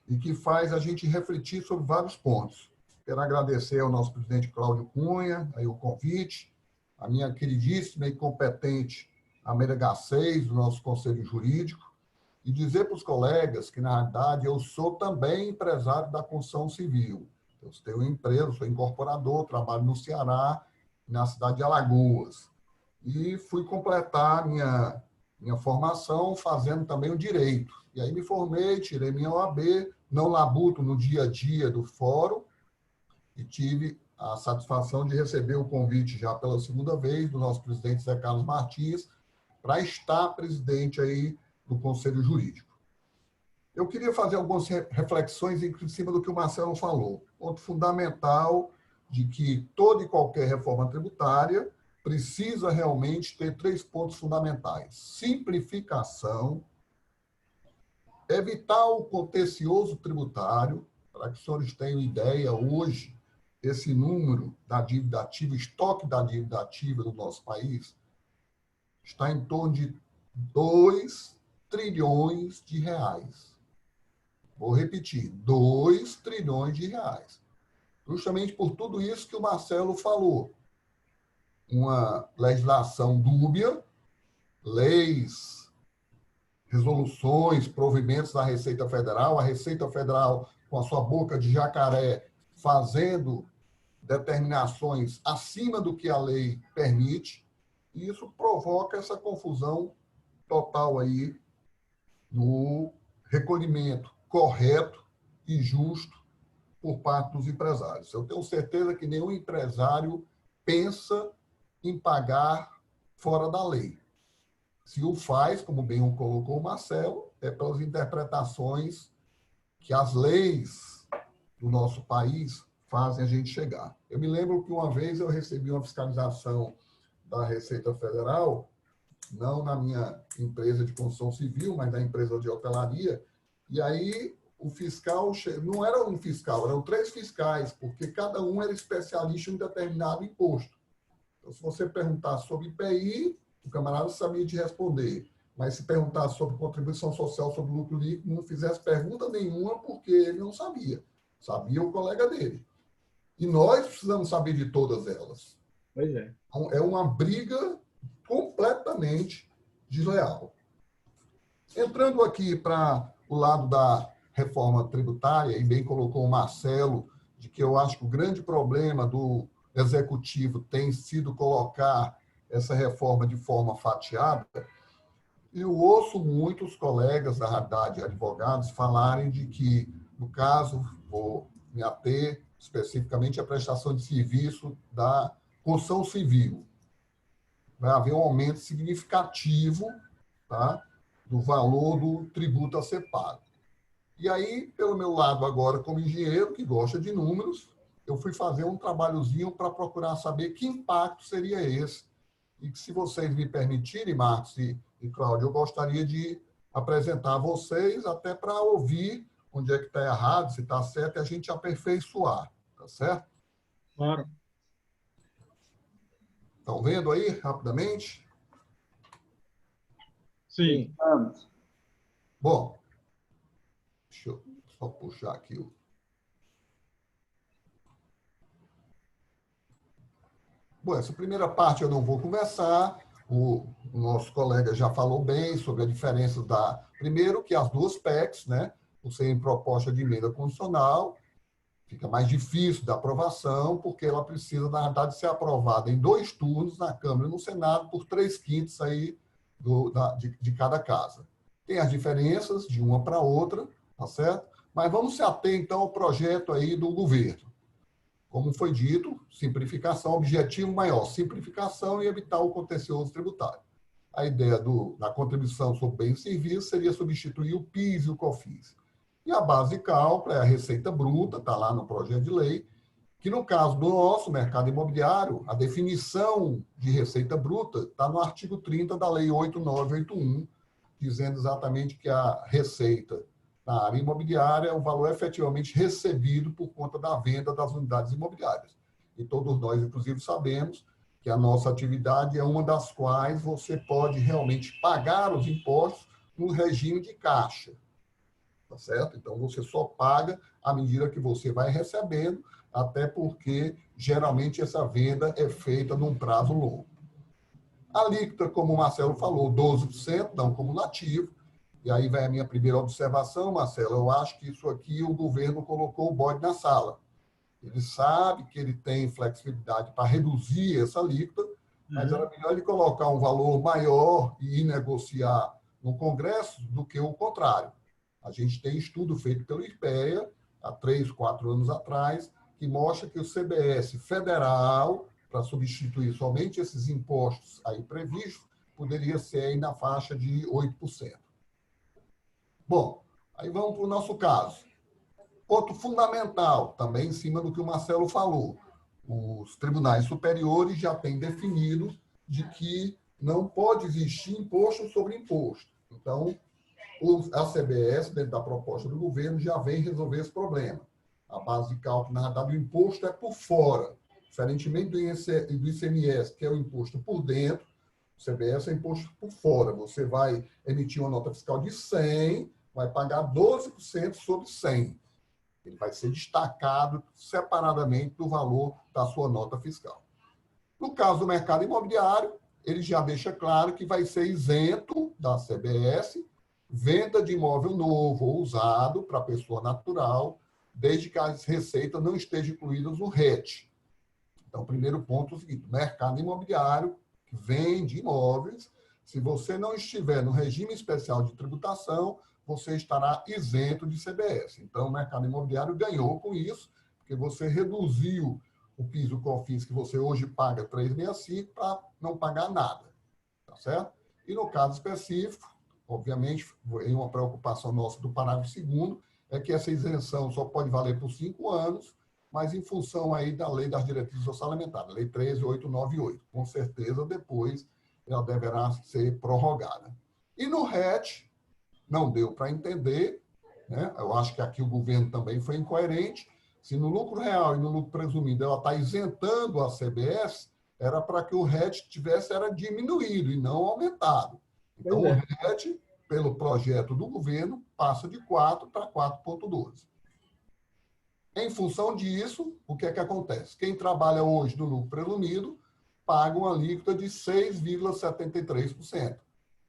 e que faz a gente refletir sobre vários pontos. Quero agradecer ao nosso presidente Cláudio Cunha, aí o convite, a minha queridíssima e competente Amélia Garcês, do nosso Conselho Jurídico, e dizer para os colegas que, na realidade, eu sou também empresário da construção civil. Eu tenho uma empresa, sou incorporador, trabalho no Ceará, na cidade de Alagoas. E fui completar minha formação fazendo também o direito. E aí me formei, tirei minha OAB, não labuto no dia a dia do fórum, e tive a satisfação de receber o convite já pela segunda vez do nosso presidente Zé Carlos Martins para estar presidente aí do Conselho Jurídico. Eu queria fazer algumas reflexões em cima do que o Marcelo falou. Ponto fundamental de que toda e qualquer reforma tributária precisa realmente ter 3 pontos fundamentais. Simplificação, evitar o contencioso tributário, para que os senhores tenham ideia, hoje, esse número da dívida ativa, estoque da dívida ativa do nosso país, está em torno de 2 trilhões de reais. Vou repetir, 2 trilhões de reais. Justamente por tudo isso que o Marcelo falou. Uma legislação dúbia, leis, resoluções, provimentos da Receita Federal, a Receita Federal com a sua boca de jacaré fazendo determinações acima do que a lei permite, e isso provoca essa confusão total aí no recolhimento correto e justo por parte dos empresários. Eu tenho certeza que nenhum empresário pensa em pagar fora da lei. Se o faz, como bem o colocou o Marcelo, é pelas interpretações que as leis do nosso país fazem a gente chegar. Eu me lembro que uma vez eu recebi uma fiscalização da Receita Federal, não na minha empresa de construção civil, mas na empresa de hotelaria, e aí o fiscal, não era um fiscal, eram 3 fiscais, porque cada um era especialista em um determinado imposto. Então, se você perguntar sobre IPI, o camarada sabia te responder. Mas se perguntar sobre contribuição social sobre lucro líquido, não fizesse pergunta nenhuma, porque ele não sabia. Sabia o colega dele. E nós precisamos saber de todas elas. Pois é. Então, é uma briga completamente desleal. Entrando aqui para o lado da reforma tributária, e bem colocou o Marcelo, de que eu acho que o grande problema do executivo tem sido colocar essa reforma de forma fatiada. Eu ouço muitos colegas da realidade, advogados, falarem de que, no caso, vou me ater especificamente à prestação de serviço da construção civil. Vai haver um aumento significativo, tá, do valor do tributo a ser pago. E aí, pelo meu lado agora, como engenheiro, que gosta de números, eu fui fazer um trabalhozinho para procurar saber que impacto seria esse. E que, se vocês me permitirem, Marcos e Cláudio, eu gostaria de apresentar a vocês, até para ouvir onde é que está errado, se está certo, e a gente aperfeiçoar. Tá certo? Claro. Estão vendo aí, rapidamente? Sim. Vamos. Bom, deixa eu só puxar aqui o... Bom, essa primeira parte eu não vou conversar. O nosso colega já falou bem sobre a diferença da... Primeiro, que as 2 PECs, né, por serem proposta de emenda constitucional, fica mais difícil da aprovação, porque ela precisa, na verdade, ser aprovada em 2 turnos na Câmara e no Senado, por 3/5 aí de cada casa. Tem as diferenças de uma para outra, tá certo? Mas vamos se ater, então, ao projeto aí do governo. Como foi dito, simplificação, objetivo maior, simplificação e evitar o contencioso tributário. A ideia da contribuição sobre bens e serviços seria substituir o PIS e o COFINS. E a base de cálculo é a receita bruta, está lá no projeto de lei, que no caso do nosso mercado imobiliário, a definição de receita bruta está no artigo 30 da Lei 8981, dizendo exatamente que a receita na área imobiliária é o valor efetivamente recebido por conta da venda das unidades imobiliárias. E todos nós, inclusive, sabemos que a nossa atividade é uma das quais você pode realmente pagar os impostos no regime de caixa. Tá certo? Então, você só paga à medida que você vai recebendo, até porque, geralmente, essa venda é feita num prazo longo. A alíquota, como o Marcelo falou, 12%, não cumulativo. E aí vai a minha primeira observação, Marcelo. Eu acho que isso aqui o governo colocou o bode na sala. Ele sabe que ele tem flexibilidade para reduzir essa alíquota, mas era melhor ele colocar um valor maior e negociar no Congresso do que o contrário. A gente tem estudo feito pelo IPEA, há 3, 4 anos atrás, que mostra que o CBS federal, para substituir somente esses impostos aí previstos, poderia ser aí na faixa de 8%. Bom, aí vamos para o nosso caso. Ponto fundamental, também em cima do que o Marcelo falou. Os tribunais superiores já têm definido de que não pode existir imposto sobre imposto. Então, a CBS, dentro da proposta do governo, já vem resolver esse problema. A base de cálculo, na verdade, o imposto é por fora. Diferentemente do ICMS, que é o imposto por dentro, o CBS é imposto por fora. Você vai emitir uma nota fiscal de 100, vai pagar 12% sobre 100. Ele vai ser destacado separadamente do valor da sua nota fiscal. No caso do mercado imobiliário, ele já deixa claro que vai ser isento da CBS venda de imóvel novo ou usado para pessoa natural, desde que as receitas não estejam incluídas no RET. Então, o primeiro ponto é o seguinte: mercado imobiliário que vende imóveis, se você não estiver no regime especial de tributação, você estará isento de CBS. Então, o mercado imobiliário ganhou com isso, porque você reduziu o PIS e o COFINS que você hoje paga 3,65 para não pagar nada, tá certo? E no caso específico, obviamente, em uma preocupação nossa do parágrafo 2º, é que essa isenção só pode valer por 5 anos, mas em função aí da Lei das Diretrizes Orçamentárias, Lei 13.898. Com certeza, depois, ela deverá ser prorrogada. E no RET, não deu para entender, né? Eu acho que aqui o governo também foi incoerente. Se no lucro real e no lucro presumido ela está isentando a CBS, era para que o RET tivesse era diminuído e não aumentado. Então, o RET, pelo projeto do governo, passa de 4 para 4,12. Em função disso, o que é que acontece? Quem trabalha hoje no lucro presumido paga uma alíquota de 6,73%.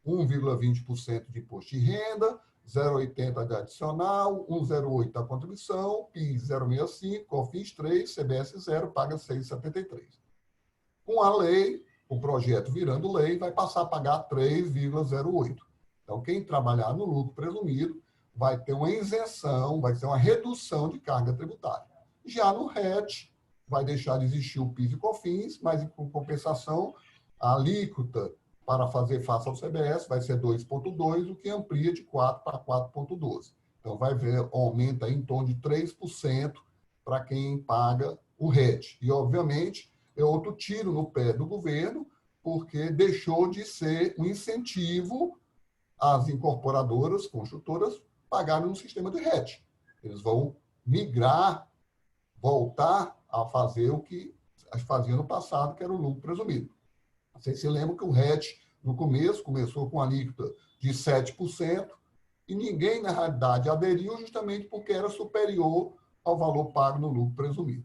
1,20% de imposto de renda, 0,80% de adicional, 1,08% da contribuição, PIS 0,65%, COFINS 3%, CBS 0%, paga 6,73%. Com a lei, o projeto virando lei, vai passar a pagar 3,08%. Então, quem trabalhar no lucro presumido vai ter uma isenção, vai ter uma redução de carga tributária. Já no RET, vai deixar de existir o PIS e COFINS, mas, em compensação, a alíquota para fazer face ao CBS vai ser 2,2%, o que amplia de 4% para 4,12%. Então, vai ver, aumenta em torno de 3% para quem paga o RET. E, obviamente, é outro tiro no pé do governo, porque deixou de ser um incentivo às incorporadoras, construtoras, pagarem no sistema de RET. Eles vão migrar, voltar a fazer o que faziam no passado, que era o lucro presumido. Vocês se lembram que o RET, no começo, começou com a alíquota de 7%, e ninguém, na realidade, aderiu justamente porque era superior ao valor pago no lucro presumido.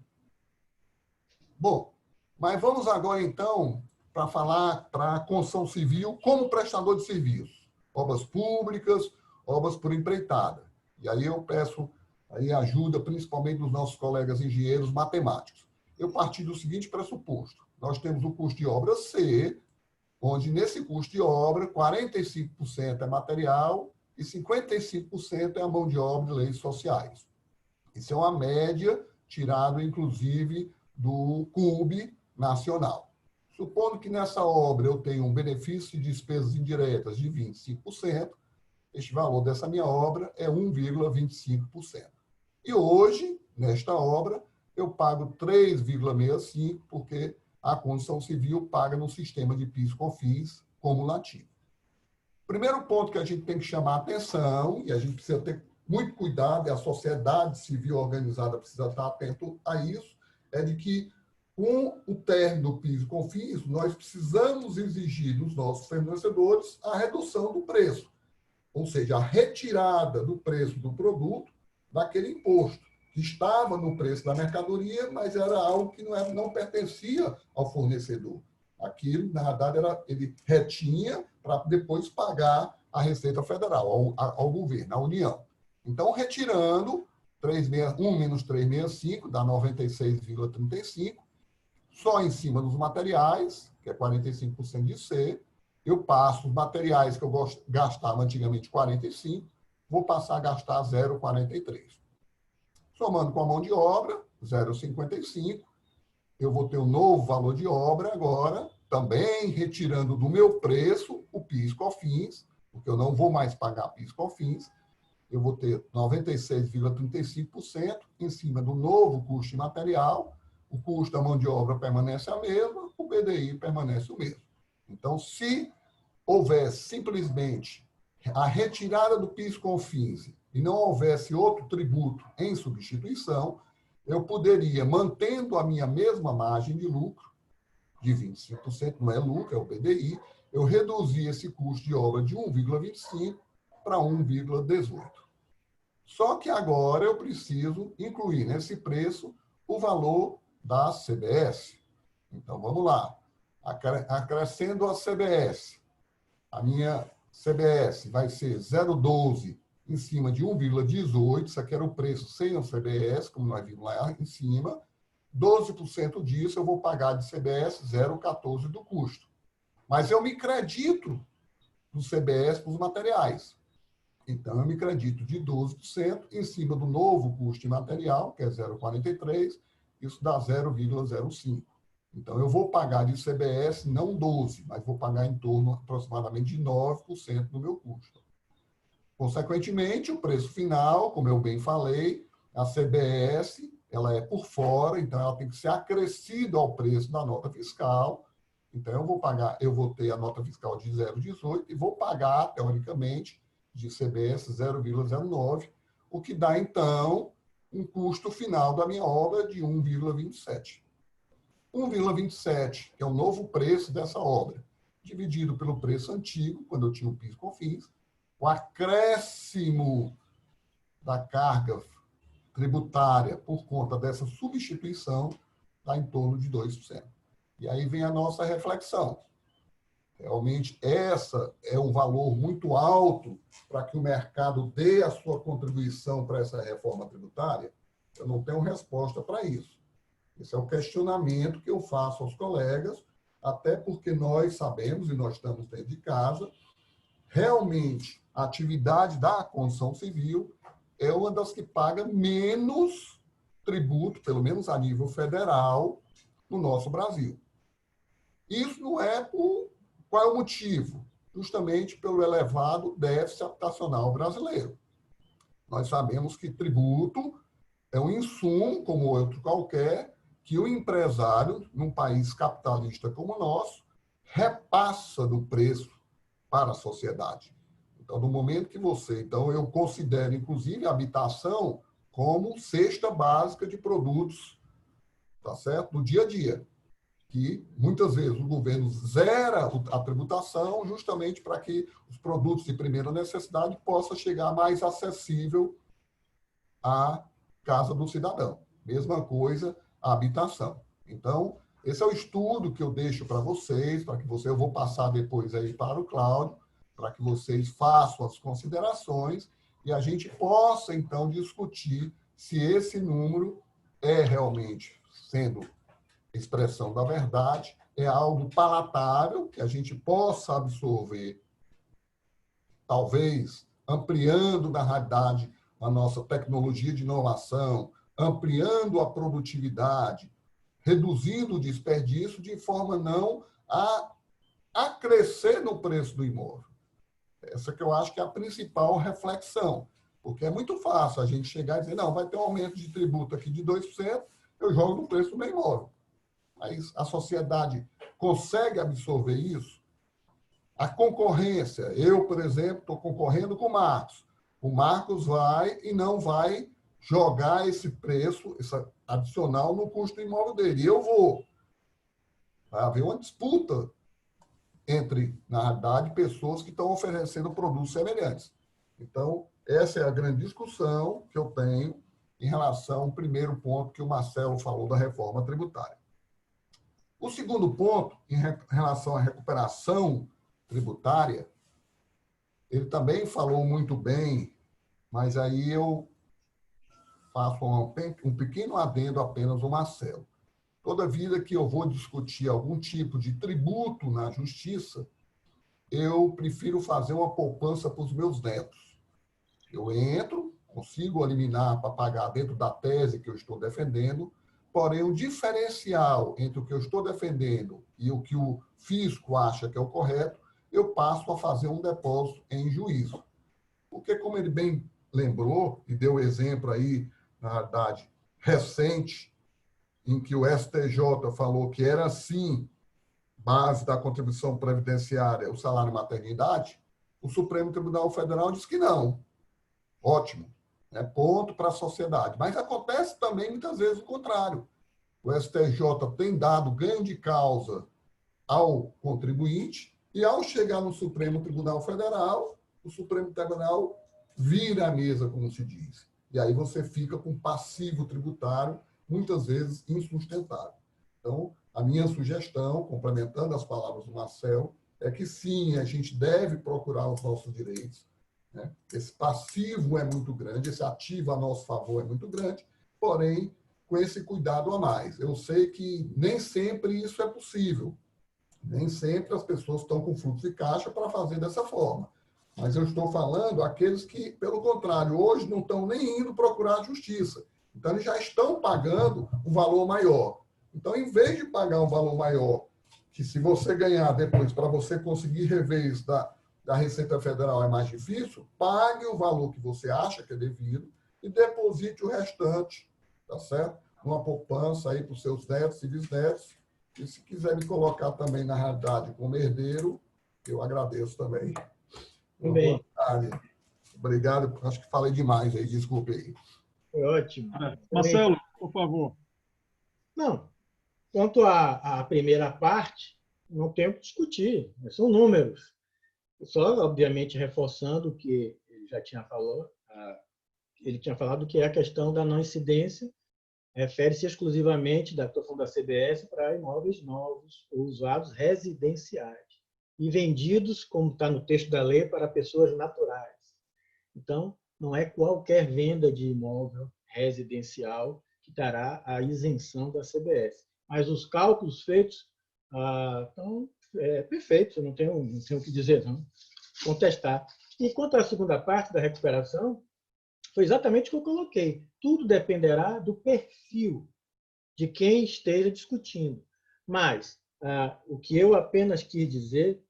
Bom, mas vamos agora, então, para falar para a construção civil como prestador de serviços. Obras públicas, obras por empreitada. E aí eu peço aí ajuda, principalmente dos nossos colegas engenheiros matemáticos. Eu parti do seguinte pressuposto. Nós temos o custo de obra C, onde nesse custo de obra, 45% é material e 55% é a mão de obra de leis sociais. Isso é uma média tirada, inclusive, do CUB nacional. Supondo que nessa obra eu tenho um benefício de despesas indiretas de 25%, este valor dessa minha obra é 1,25%. E hoje, nesta obra, eu pago 3,65%, porque a construção civil paga no sistema de PIS/COFINS cumulativo. O primeiro ponto que a gente tem que chamar a atenção, e a gente precisa ter muito cuidado, e a sociedade civil organizada precisa estar atento a isso, é de que, com o término do PIS e COFINS, nós precisamos exigir dos nossos fornecedores a redução do preço, ou seja, a retirada do preço do produto daquele imposto, que estava no preço da mercadoria, mas era algo que não pertencia ao fornecedor. Aquilo, na verdade, ele retinha para depois pagar a Receita Federal, ao governo, à União. Então, retirando 1 menos 3,65, dá 96,35, só em cima dos materiais, que é 45% de C, eu passo os materiais que eu gastava antigamente 45, vou passar a gastar 0,43. Somando com a mão de obra, 0,55, eu vou ter um novo valor de obra agora, também retirando do meu preço o PIS/COFINS, porque eu não vou mais pagar PIS/COFINS, eu vou ter 96,35% em cima do novo custo de material, o custo da mão de obra permanece a mesma, o BDI permanece o mesmo. Então, se houvesse simplesmente a retirada do PIS/COFINS e não houvesse outro tributo em substituição, eu poderia, mantendo a minha mesma margem de lucro, de 25%, não é lucro, é o BDI, eu reduzir esse custo de obra de 1,25 para 1,18. Só que agora eu preciso incluir nesse preço o valor da CBS. Então, vamos lá. Acrescendo a CBS. A minha CBS vai ser 0,12 em cima de 1,18. Isso aqui era o preço sem a CBS, como nós vimos lá em cima. 12% disso eu vou pagar de CBS, 0,14 do custo. Mas eu me credito do CBS para os materiais. Então, eu me credito de 12% em cima do novo custo de material, que é 0,43, isso dá 0,05. Então, eu vou pagar de CBS não 12%, mas vou pagar em torno aproximadamente de 9% do meu custo. Consequentemente, o preço final, como eu bem falei, a CBS, ela é por fora, então ela tem que ser acrescida ao preço da nota fiscal. Então, eu vou ter a nota fiscal de 0,18 e vou pagar, teoricamente, de CBS 0,09, o que dá, então, um custo final da minha obra de 1,27. 1,27, que é o novo preço dessa obra, dividido pelo preço antigo, quando eu tinha o PIS/COFINS, o acréscimo da carga tributária por conta dessa substituição está em torno de 2%. E aí vem a nossa reflexão. Realmente, essa é um valor muito alto para que o mercado dê a sua contribuição para essa reforma tributária? Eu não tenho resposta para isso. Esse é o questionamento que eu faço aos colegas, até porque nós sabemos, e nós estamos dentro de casa, realmente a atividade da construção civil é uma das que paga menos tributo, pelo menos a nível federal, no nosso Brasil. Isso não é por... Qual é o motivo? Justamente pelo elevado déficit habitacional brasileiro. Nós sabemos que tributo é um insumo, como outro qualquer, que o empresário, num país capitalista como o nosso, repassa do preço para a sociedade. Então, no momento que eu considero, inclusive, a habitação como cesta básica de produtos, tá certo? Do dia a dia. Que muitas vezes o governo zera a tributação justamente para que os produtos de primeira necessidade possam chegar mais acessível à casa do cidadão. Mesma coisa a habitação. Então, esse é o estudo que eu deixo para vocês, eu vou passar depois aí para o Cláudio, para que vocês façam as considerações e a gente possa, então, discutir se esse número é realmente, sendo expressão da verdade, é algo palatável, que a gente possa absorver, talvez ampliando, na realidade, a nossa tecnologia de inovação, ampliando a produtividade, reduzindo o desperdício, de forma não a crescer no preço do imóvel. Essa que eu acho que é a principal reflexão, porque é muito fácil a gente chegar e dizer, não, vai ter um aumento de tributo aqui de 2%, eu jogo no preço do meu imóvel. Mas a sociedade consegue absorver isso? A concorrência. Eu, por exemplo, estou concorrendo com o Marcos. O Marcos vai e não vai jogar esse preço, esse adicional, no custo do imóvel dele. E eu vou. Vai haver uma disputa entre, na realidade, pessoas que estão oferecendo produtos semelhantes. Então, essa é a grande discussão que eu tenho em relação ao primeiro ponto que o Marcelo falou da reforma tributária. O segundo ponto, em relação à recuperação tributária, ele também falou muito bem, mas aí eu faço um pequeno adendo apenas ao Marcelo. Toda vida que eu vou discutir algum tipo de tributo na justiça, eu prefiro fazer uma poupança para os meus netos. Eu entro, consigo eliminar para pagar dentro da tese que eu estou defendendo, porém o diferencial entre o que eu estou defendendo e o que o fisco acha que é o correto, eu passo a fazer um depósito em juízo. Porque, como ele bem lembrou, e deu exemplo aí, na verdade, recente, em que o STJ falou que era, sim, base da contribuição previdenciária o salário maternidade, o Supremo Tribunal Federal disse que não. Ótimo. Ponto para a sociedade. Mas acontece também, muitas vezes, o contrário. O STJ tem dado ganho de causa ao contribuinte e, ao chegar no Supremo Tribunal Federal, o Supremo Tribunal vira a mesa, como se diz. E aí você fica com passivo tributário, muitas vezes insustentável. Então, a minha sugestão, complementando as palavras do Marcelo, é que sim, a gente deve procurar os nossos direitos. Esse passivo é muito grande, esse ativo a nosso favor é muito grande, porém, com esse cuidado a mais. Eu sei que nem sempre isso é possível. Nem sempre as pessoas estão com fluxo de caixa para fazer dessa forma. Mas eu estou falando aqueles que, pelo contrário, hoje não estão nem indo procurar a justiça. Então, eles já estão pagando um valor maior. Então, em vez de pagar um valor maior, que se você ganhar depois, para você conseguir rever isso da Receita Federal é mais difícil, pague o valor que você acha que é devido e deposite o restante, tá certo? Uma poupança aí para os seus netos e bisnetos. E se quiser me colocar também na realidade como herdeiro, eu agradeço também. Também. Obrigado. Acho que falei demais aí, desculpe aí. Foi ótimo. Marcelo, por favor. Não. Quanto à primeira parte, não tem o que discutir. São números. Só, obviamente, reforçando o que ele já tinha falado. Ele tinha falado que é a questão da não incidência, refere-se exclusivamente da atuação da CBS para imóveis novos ou usados residenciais e vendidos, como está no texto da lei, para pessoas naturais. Então, não é qualquer venda de imóvel residencial que dará a isenção da CBS. Mas os cálculos feitos estão perfeitos, eu não tenho o que dizer, não. Contestar. E quanto à segunda parte da recuperação, foi exatamente o que eu coloquei. Tudo dependerá do perfil de quem esteja discutindo. Mas o que eu apenas quis dizer,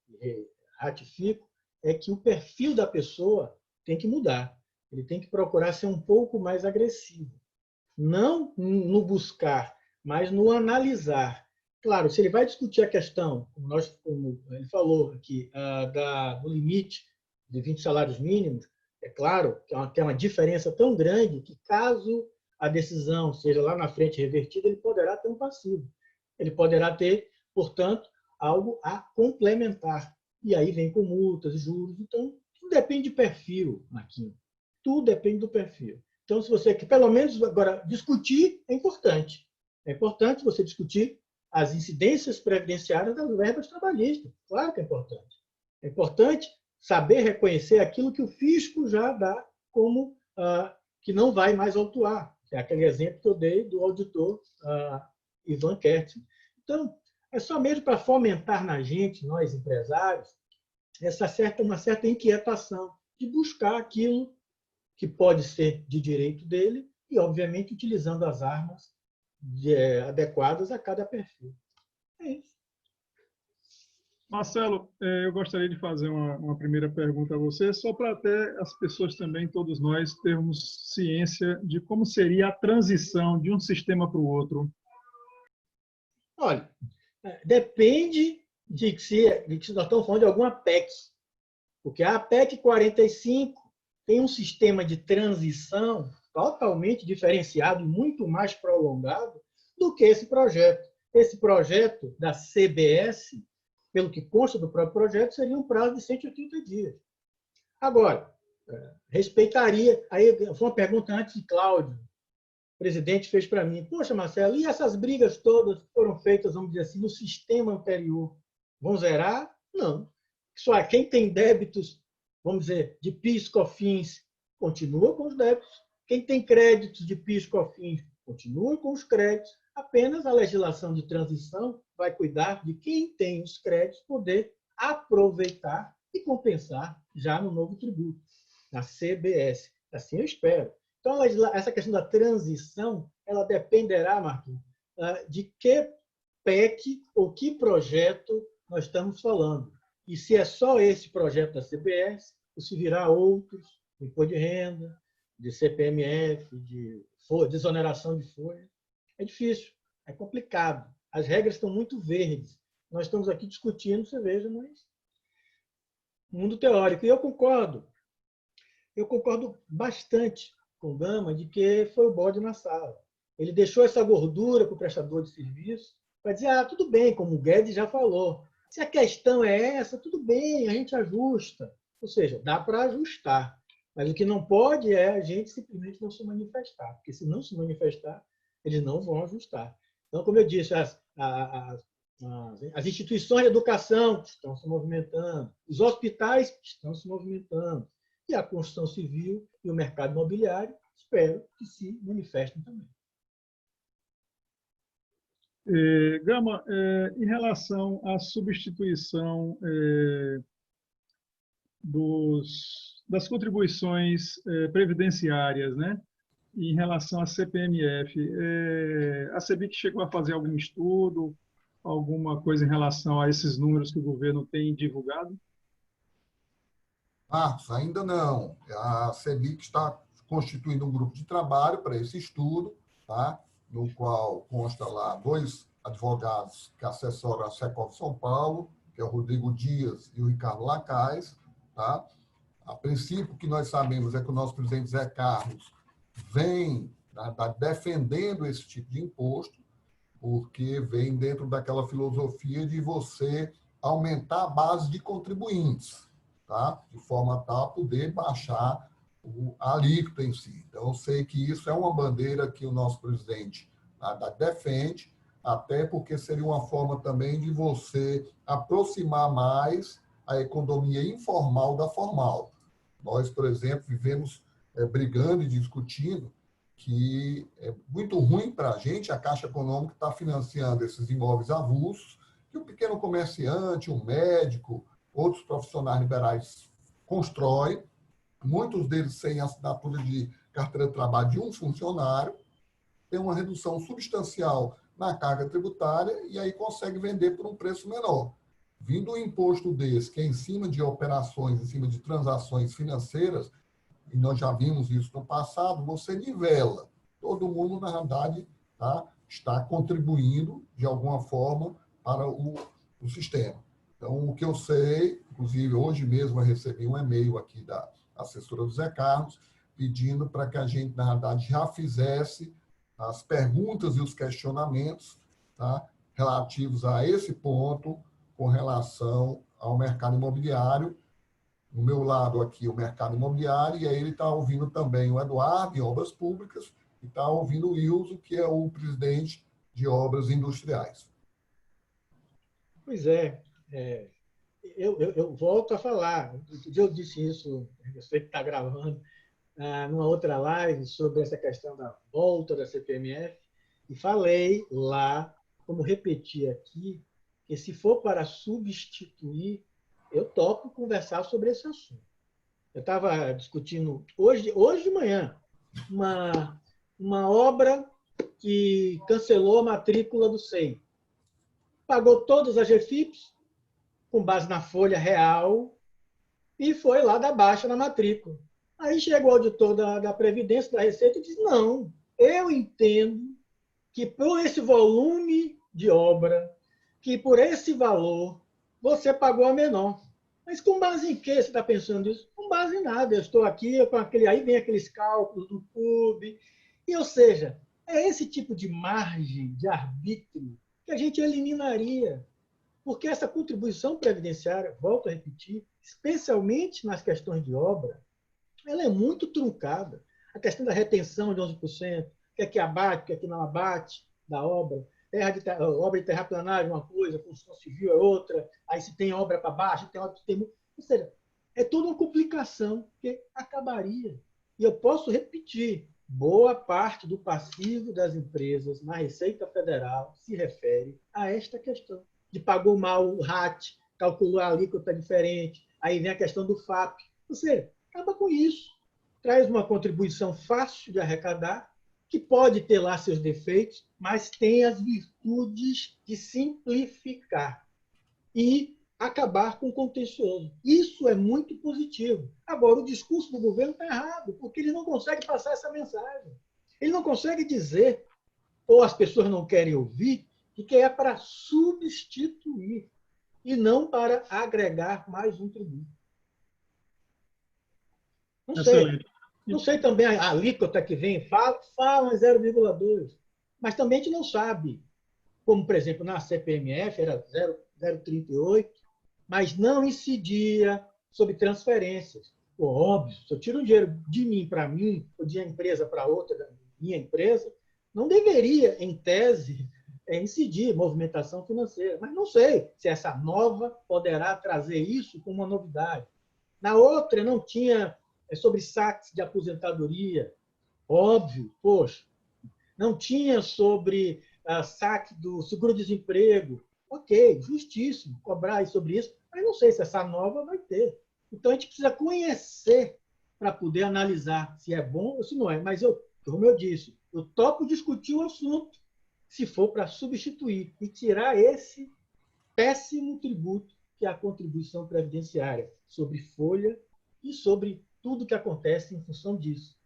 ratifico, é que o perfil da pessoa tem que mudar. Ele tem que procurar ser um pouco mais agressivo. Não no buscar, mas no analisar. Claro, se ele vai discutir a questão, como ele falou aqui, do limite de 20 salários mínimos, é claro que é uma diferença tão grande que, caso a decisão seja lá na frente revertida, ele poderá ter um passivo. Ele poderá ter, portanto, algo a complementar. E aí vem com multas, juros. Então, tudo depende de perfil, Marquinhos. Tudo depende do perfil. Então, se você quer, pelo menos, agora, discutir é importante. É importante você discutir as incidências previdenciárias das verbas trabalhistas. Claro que é importante. É importante saber reconhecer aquilo que o fisco já dá como que não vai mais autuar. É aquele exemplo que eu dei do auditor Ivan Kertzmann. Então, é só mesmo para fomentar na gente, nós empresários, uma certa inquietação de buscar aquilo que pode ser de direito dele e, obviamente, utilizando as armas adequadas a cada perfil. É isso. Marcelo, eu gostaria de fazer uma primeira pergunta a você, só para até as pessoas também, todos nós, termos ciência de como seria a transição de um sistema para o outro. Olha, depende de que nós estamos falando de alguma PEC. Porque a PEC 45 tem um sistema de transição totalmente diferenciado e muito mais prolongado do que esse projeto. Esse projeto da CBS, pelo que consta do próprio projeto, seria um prazo de 180 dias. Agora, respeitaria... Aí foi uma pergunta antes de Cláudio. O presidente fez para mim. Poxa, Marcelo, e essas brigas todas que foram feitas, vamos dizer assim, no sistema anterior, vão zerar? Não. Só quem tem débitos, vamos dizer, de PIS, COFINS, continua com os débitos. Quem tem créditos de PIS, COFINS, continua com os créditos. Apenas a legislação de transição vai cuidar de quem tem os créditos poder aproveitar e compensar já no novo tributo, na CBS. Assim eu espero. Então, essa questão da transição, ela dependerá, Marquinhos, de que PEC ou que projeto nós estamos falando. E se é só esse projeto da CBS, ou se virá outros, de imposto de renda, de CPMF, de desoneração de folha. É difícil, é complicado. As regras estão muito verdes. Nós estamos aqui discutindo, você veja, mas mundo teórico. E eu concordo bastante com o Gama de que foi o bode na sala. Ele deixou essa gordura para o prestador de serviço para dizer, tudo bem, como o Guedes já falou. Se a questão é essa, tudo bem, a gente ajusta. Ou seja, dá para ajustar. Mas o que não pode é a gente simplesmente não se manifestar. Porque se não se manifestar, eles não vão ajustar. Então, como eu disse, as instituições de educação estão se movimentando, os hospitais estão se movimentando, e a construção civil e o mercado imobiliário, espero que se manifestem também. Gama, em relação à substituição das contribuições previdenciárias, né, em relação à CPMF, a CEBIC chegou a fazer algum estudo, alguma coisa em relação a esses números que o governo tem divulgado? Marcos, ainda não. A CEBIC está constituindo um grupo de trabalho para esse estudo, tá? No qual consta lá 2 advogados que assessoram a Secov São Paulo, que é o Rodrigo Dias e o Ricardo Lacais. Tá? A princípio, o que nós sabemos é que o nosso presidente Zé Carlos vem defendendo esse tipo de imposto, porque vem dentro daquela filosofia de você aumentar a base de contribuintes, tá? De forma tal a poder baixar a alíquota em si. Então, eu sei que isso é uma bandeira que o nosso presidente defende, até porque seria uma forma também de você aproximar mais a economia informal da formal. Nós, por exemplo, vivemos brigando e discutindo que é muito ruim para a gente, a Caixa Econômica está financiando esses imóveis avulsos, que o pequeno comerciante, um médico, outros profissionais liberais constroem, muitos deles sem assinatura de carteira de trabalho de um funcionário, tem uma redução substancial na carga tributária e aí consegue vender por um preço menor. Vindo um imposto desse, que é em cima de operações, em cima de transações financeiras, e nós já vimos isso no passado, você nivela. Todo mundo, na verdade, está contribuindo, de alguma forma, para o sistema. Então, o que eu sei, inclusive, hoje mesmo eu recebi um e-mail aqui da assessora do Zé Carlos, pedindo para que a gente, na verdade, já fizesse as perguntas e os questionamentos, tá, relativos a esse ponto com relação ao mercado imobiliário. No meu lado aqui, o mercado imobiliário, e aí ele está ouvindo também o Eduardo, em obras públicas, e está ouvindo o Wilson, que é o presidente de obras industriais. Pois é. Eu volto a falar. Eu disse isso, eu sei que está gravando, numa outra live sobre essa questão da volta da CPMF, e falei lá, como repeti aqui, que se for para substituir, eu topo conversar sobre esse assunto. Eu estava discutindo hoje de manhã uma obra que cancelou a matrícula do SEI. Pagou todas as GFIPs, com base na folha real, e foi lá dar baixa na matrícula. Aí chega o auditor da Previdência, da Receita, e diz, não, eu entendo que por esse volume de obra, que por esse valor, você pagou a menor. Mas com base em que você está pensando isso? Com base em nada. Eu estou aqui, aí vem aqueles cálculos do CUB. E, ou seja, é esse tipo de margem de arbítrio que a gente eliminaria. Porque essa contribuição previdenciária, volto a repetir, especialmente nas questões de obra, ela é muito truncada. A questão da retenção de 11%, que aqui abate, que aqui não abate, da obra. Obra de terraplanagem é uma coisa, construção civil é outra, aí se tem obra para baixo, tem obra que tem... Ou seja, é toda uma complicação que acabaria. E eu posso repetir, boa parte do passivo das empresas na Receita Federal se refere a esta questão. De pagou mal o RAT, calculou a alíquota diferente, aí vem a questão do FAP. Ou seja, acaba com isso. Traz uma contribuição fácil de arrecadar, que pode ter lá seus defeitos, mas tem as virtudes de simplificar e acabar com o contencioso. Isso é muito positivo. Agora, o discurso do governo está errado, porque ele não consegue passar essa mensagem. Ele não consegue dizer, ou as pessoas não querem ouvir, que é para substituir e não para agregar mais um tributo. Não sei. Excelente. Não sei também a alíquota que vem, falam 0,2, mas também a gente não sabe, como, por exemplo, na CPMF era 0,38, mas não incidia sobre transferências. Pô, óbvio, se eu tiro um dinheiro de mim para mim, ou de uma empresa para outra, da minha empresa, não deveria, em tese, incidir movimentação financeira. Mas não sei se essa nova poderá trazer isso como uma novidade. Na outra, não tinha sobre saques de aposentadoria. Óbvio, poxa. Não tinha sobre saque do seguro-desemprego. Ok, justíssimo cobrar sobre isso, mas não sei se essa nova vai ter. Então, a gente precisa conhecer para poder analisar se é bom ou se não é. Mas, como eu disse, eu topo discutir o assunto se for para substituir e tirar esse péssimo tributo que é a contribuição previdenciária sobre folha e sobre tudo que acontece em função disso,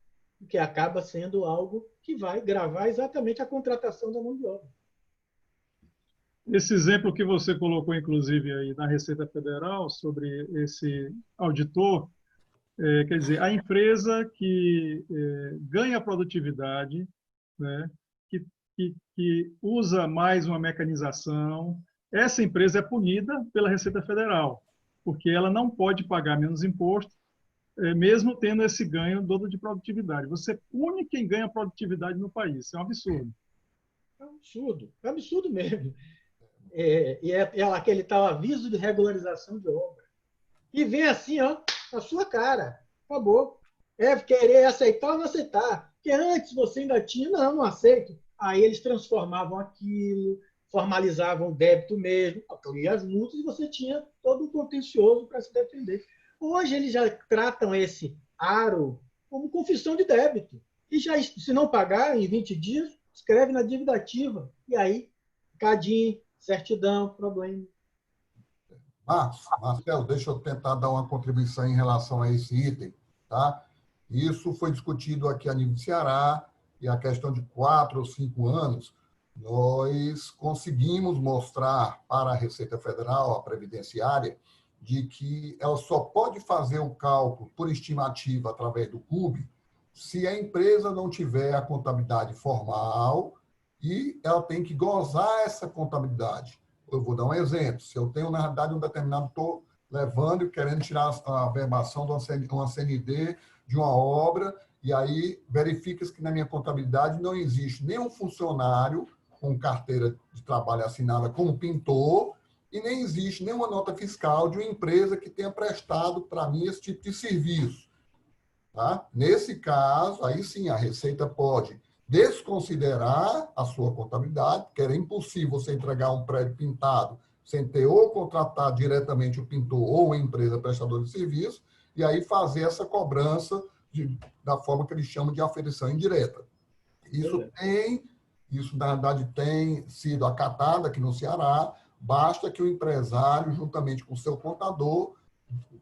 que acaba sendo algo que vai gravar exatamente a contratação da mão de obra. Esse exemplo que você colocou, inclusive, aí na Receita Federal, sobre esse auditor, quer dizer, a empresa que ganha produtividade, né, que usa mais uma mecanização, essa empresa é punida pela Receita Federal, porque ela não pode pagar menos imposto, mesmo tendo esse ganho todo de produtividade. Você pune quem ganha produtividade no país. Isso é um absurdo. É um absurdo mesmo. E é aquele tal aviso de regularização de obra. E vem assim, ó, na sua cara. Acabou. Querer aceitar ou não aceitar. Porque antes você ainda tinha, não aceito. Aí eles transformavam aquilo, formalizavam o débito mesmo, e as multas, e você tinha todo um contencioso para se defender. Hoje eles já tratam esse aro como confissão de débito. E já, se não pagar em 20 dias, escreve na dívida ativa. E aí, CADIM, certidão, problema. Marcelo, deixa eu tentar dar uma contribuição em relação a esse item. Tá? Isso foi discutido aqui a nível do Ceará, e a questão de 4 ou 5 anos, nós conseguimos mostrar para a Receita Federal, a Previdenciária, de que ela só pode fazer o cálculo por estimativa através do CUB se a empresa não tiver a contabilidade formal e ela tem que gozar essa contabilidade. Eu vou dar um exemplo. Se eu tenho, na realidade, um determinado, estou levando e querendo tirar a verbação de uma CND de uma obra, e aí verifica-se que na minha contabilidade não existe nenhum funcionário com carteira de trabalho assinada como pintor e nem existe nenhuma nota fiscal de uma empresa que tenha prestado para mim esse tipo de serviço. Tá? Nesse caso, aí sim, a Receita pode desconsiderar a sua contabilidade, porque era impossível você entregar um prédio pintado sem ter ou contratado diretamente o pintor ou a empresa prestadora de serviço, e aí fazer essa cobrança da forma que eles chamam de aferição indireta. Isso, na verdade, tem sido acatado aqui no Ceará, basta que o empresário, juntamente com o seu contador,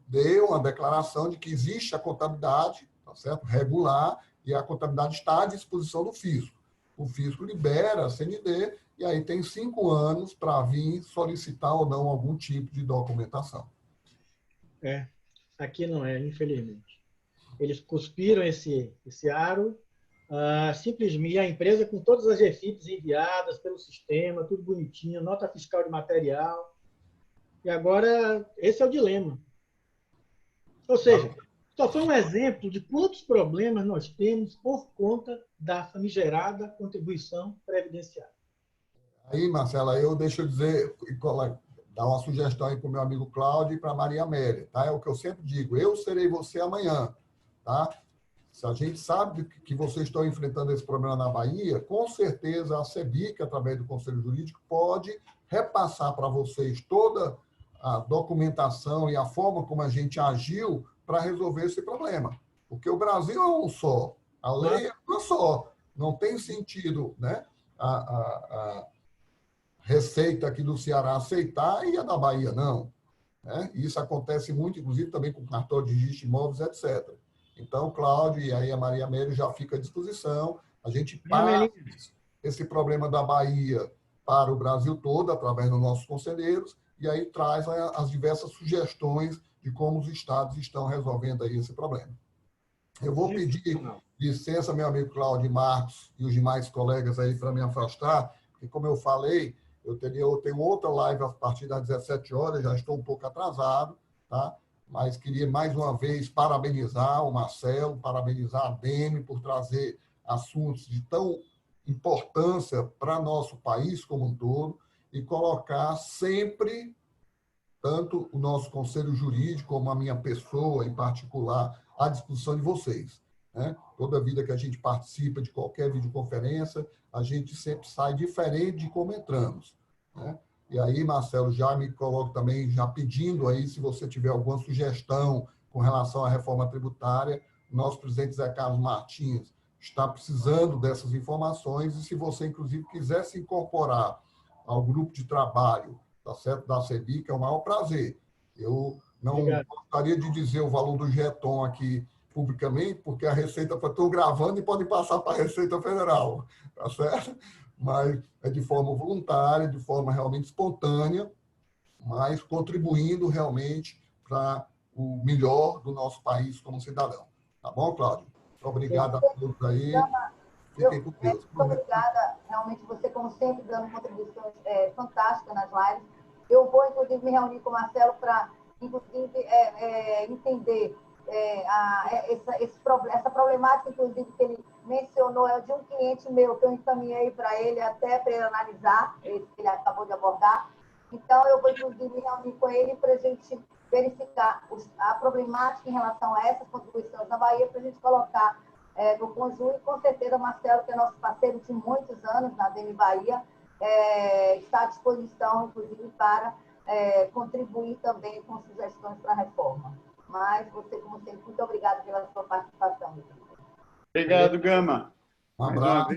dê uma declaração de que existe a contabilidade, tá certo? Regular, e a contabilidade está à disposição do fisco. O fisco libera a CND e aí tem 5 anos para vir solicitar ou não algum tipo de documentação. Aqui não é, infelizmente. Eles cuspiram esse aro, simplesmente a empresa com todas as refits enviadas pelo sistema, tudo bonitinho, nota fiscal de material. E agora, esse é o dilema. Ou seja, só foi um exemplo de quantos problemas nós temos por conta da famigerada contribuição previdenciária. Aí, Marcela, deixa eu dizer, dar uma sugestão aí para o meu amigo Cláudio e para a Maria Amélia. Tá? É o que eu sempre digo, eu serei você amanhã. Tá? Se a gente sabe que vocês estão enfrentando esse problema na Bahia, com certeza a CEBIC, através do Conselho Jurídico, pode repassar para vocês toda a documentação e a forma como a gente agiu para resolver esse problema. Porque o Brasil é um só, a lei é uma só. Não tem sentido, né, a Receita aqui do Ceará aceitar e a da Bahia não. Né? Isso acontece muito, inclusive, também com cartório de registro de imóveis, etc. Então, Cláudio e aí a Maria Amélia já fica à disposição. A gente passa esse problema da Bahia para o Brasil todo, através dos nossos conselheiros, e aí traz as diversas sugestões de como os estados estão resolvendo aí esse problema. Eu vou pedir licença, meu amigo Cláudio Marcos e os demais colegas aí para me afastar, porque, como eu falei, eu tenho outra live a partir das 17 horas, já estou um pouco atrasado, tá? Mas queria mais uma vez parabenizar o Marcelo, parabenizar a Demi por trazer assuntos de tão importância para nosso país como um todo e colocar sempre tanto o nosso conselho jurídico como a minha pessoa em particular à disposição de vocês. Né? Toda vida que a gente participa de qualquer videoconferência, a gente sempre sai diferente de como entramos. Né? E aí, Marcelo, já me coloco também, já pedindo aí, se você tiver alguma sugestão com relação à reforma tributária, nosso presidente Zé Carlos Martins está precisando dessas informações e se você, inclusive, quiser se incorporar ao grupo de trabalho, tá certo, da CEBIC, é um maior prazer. Eu não gostaria de dizer o valor do jeton aqui publicamente, porque a Receita estou gravando e pode passar para a Receita Federal, tá certo? Mas é de forma voluntária, de forma realmente espontânea, mas contribuindo realmente para o melhor do nosso país como cidadão. Tá bom, Cláudio? Obrigado a todos aí. Fiquem com Deus. Muito obrigada. Realmente, você, como sempre, dando contribuições fantásticas nas lives. Eu vou, inclusive, me reunir com o Marcelo para, inclusive, entender essa problemática, inclusive, que ele mencionou, é de um cliente meu, que eu encaminhei para ele até para ele analisar, esse que ele acabou de abordar. Então, eu vou, inclusive, me reunir com ele para a gente verificar a problemática em relação a essas contribuições na Bahia, para a gente colocar no conjunto, e com certeza, Marcelo, que é nosso parceiro de muitos anos na Demi Bahia, está à disposição, inclusive, para contribuir também com sugestões para a reforma. Mas você, como sempre, muito obrigada pela sua participação. Obrigado, Gama. Um abraço.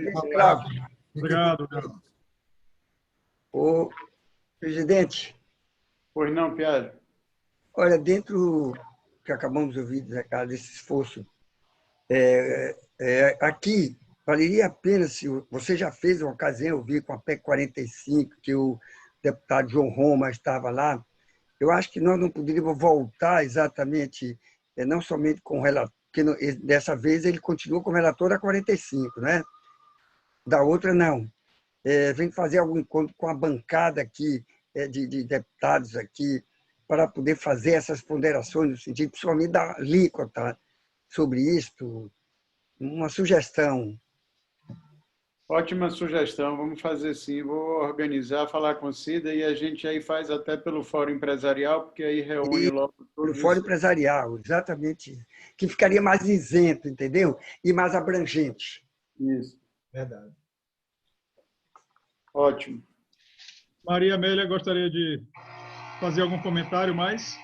Obrigado, Gama. Ô, presidente. Pois não, Piazza? Olha, dentro que acabamos de ouvir, Zé Carlos, desse esforço, aqui, valeria a pena, se você já fez uma ocasião, eu vi com a PEC 45, que o deputado João Roma estava lá, eu acho que nós não poderíamos voltar exatamente, não somente com o relator, porque dessa vez ele continua como relator da 45, né? Da outra, não. Vem fazer algum encontro com a bancada aqui, de deputados aqui, para poder fazer essas ponderações, no sentido, principalmente da alíquota sobre isto, uma sugestão. Ótima sugestão, vamos fazer sim. Vou organizar, falar com o Cida e a gente aí faz até pelo Fórum Empresarial, porque aí reúne logo tudo. Pelo Fórum Empresarial, exatamente. Que ficaria mais isento, entendeu? E mais abrangente. Isso. Verdade. Ótimo. Maria Amélia, gostaria de fazer algum comentário mais?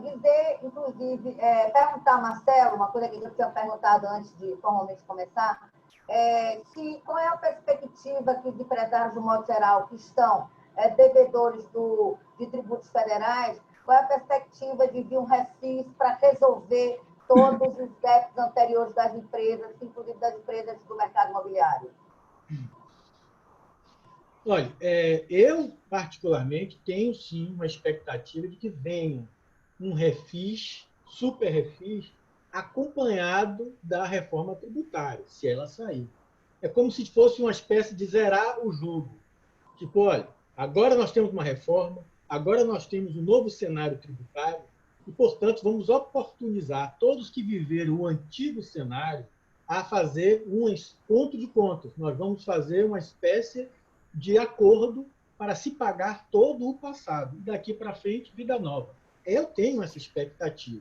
Dizer, inclusive, perguntar a Marcelo, uma coisa que eu tinha perguntado antes de formalmente começar, qual é a perspectiva que os empresários, do modo geral, que estão devedores de tributos federais, qual é a perspectiva de vir um refis para resolver todos os débitos anteriores das empresas, inclusive das empresas do mercado imobiliário? Olha, eu, particularmente, tenho, sim, uma expectativa de que venha um refis, super refis, acompanhado da reforma tributária, se ela sair. É como se fosse uma espécie de zerar o jogo. Tipo, olha, agora nós temos uma reforma, agora nós temos um novo cenário tributário e, portanto, vamos oportunizar todos que viveram o antigo cenário a fazer um ponto de contas. Nós vamos fazer uma espécie de acordo para se pagar todo o passado. E daqui para frente, vida nova. Eu tenho essa expectativa.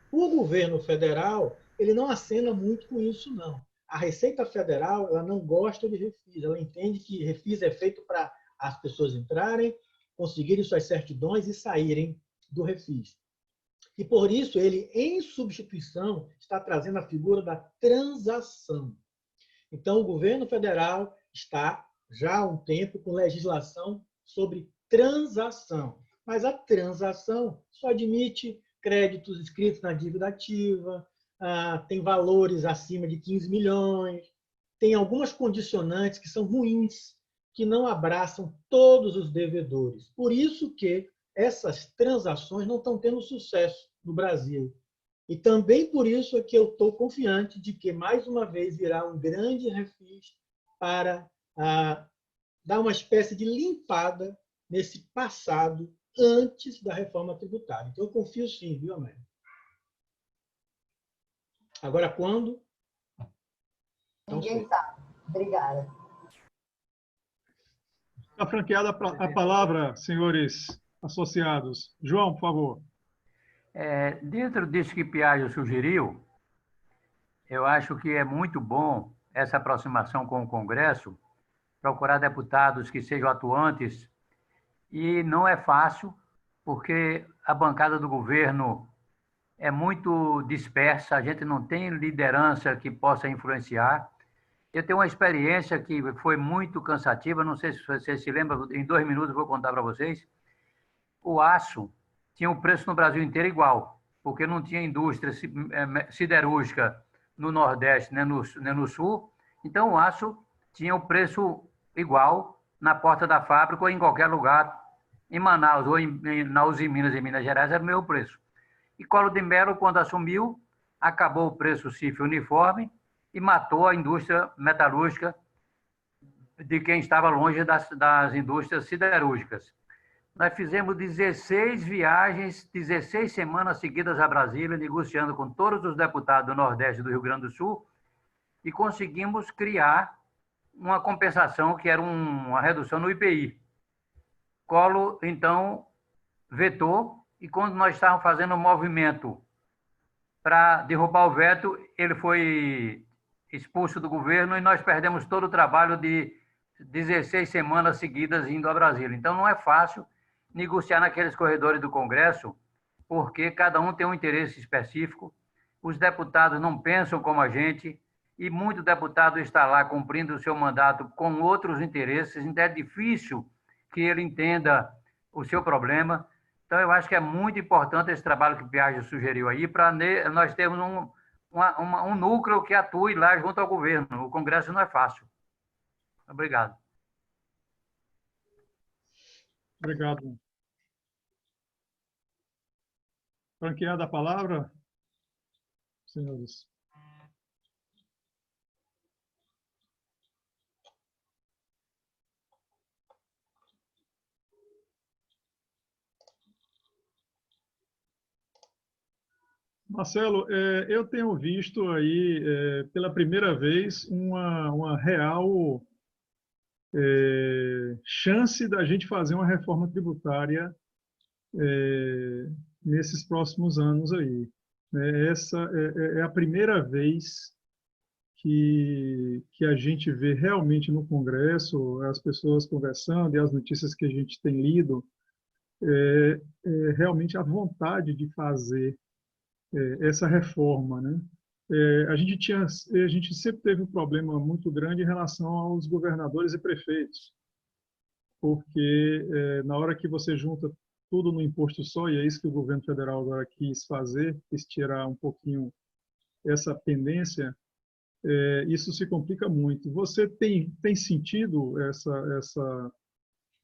O governo federal, ele não acena muito com isso, não. A Receita Federal, ela não gosta de refis. Ela entende que refis é feito para as pessoas entrarem, conseguirem suas certidões e saírem do refis. E, por isso, ele, em substituição, está trazendo a figura da transação. Então, o governo federal está já há um tempo com legislação sobre transação, mas a transação só admite créditos escritos na dívida ativa, tem valores acima de 15 milhões, tem algumas condicionantes que são ruins, que não abraçam todos os devedores. Por isso que essas transações não estão tendo sucesso no Brasil. E também por isso é que eu estou confiante de que, mais uma vez, virá um grande refis para dar uma espécie de limpada nesse passado antes da reforma tributária. Então, eu confio sim, viu, Amélia? Agora, quando? Ninguém sabe. Obrigada. Está franqueada a palavra, senhores associados. João, por favor. Dentro disso que Piaggio sugeriu, eu acho que é muito bom essa aproximação com o Congresso, procurar deputados que sejam atuantes, e não é fácil, porque a bancada do governo é muito dispersa, a gente não tem liderança que possa influenciar. Eu tenho uma experiência que foi muito cansativa, não sei se vocês se lembram, em 2 minutos eu vou contar para vocês. O aço tinha um preço no Brasil inteiro igual, porque não tinha indústria siderúrgica no Nordeste nem no Sul, então o aço tinha o preço igual na porta da fábrica ou em qualquer lugar, em Manaus ou na Uzi Minas, em Minas Gerais, era o mesmo preço. E Collor de Mello, quando assumiu, acabou o preço CIF uniforme e matou a indústria metalúrgica de quem estava longe das indústrias siderúrgicas. Nós fizemos 16 viagens, 16 semanas seguidas a Brasília, negociando com todos os deputados do Nordeste e do Rio Grande do Sul, e conseguimos criar uma compensação que era uma redução no IPI. Collor, então, vetou, e quando nós estávamos fazendo um movimento para derrubar o veto, ele foi expulso do governo e nós perdemos todo o trabalho de 16 semanas seguidas indo a Brasília. Então, não é fácil negociar naqueles corredores do Congresso, porque cada um tem um interesse específico, os deputados não pensam como a gente, e muito deputado está lá cumprindo o seu mandato com outros interesses, então é difícil que ele entenda o seu problema. Então, eu acho que é muito importante esse trabalho que o Piaggio sugeriu aí, para nós termos um núcleo que atue lá junto ao governo. O Congresso não é fácil. Obrigado. Obrigado. Franqueada a palavra, senhores. Marcelo, eu tenho visto aí, pela primeira vez, uma real chance da gente fazer uma reforma tributária nesses próximos anos aí. Essa é a primeira vez que a gente vê realmente no Congresso as pessoas conversando e as notícias que a gente tem lido, realmente a vontade de fazer essa reforma, né? A gente sempre teve um problema muito grande em relação aos governadores e prefeitos, porque na hora que você junta tudo no imposto só, e é isso que o governo federal agora quis fazer, quis tirar um pouquinho essa pendência, isso se complica muito. Você tem sentido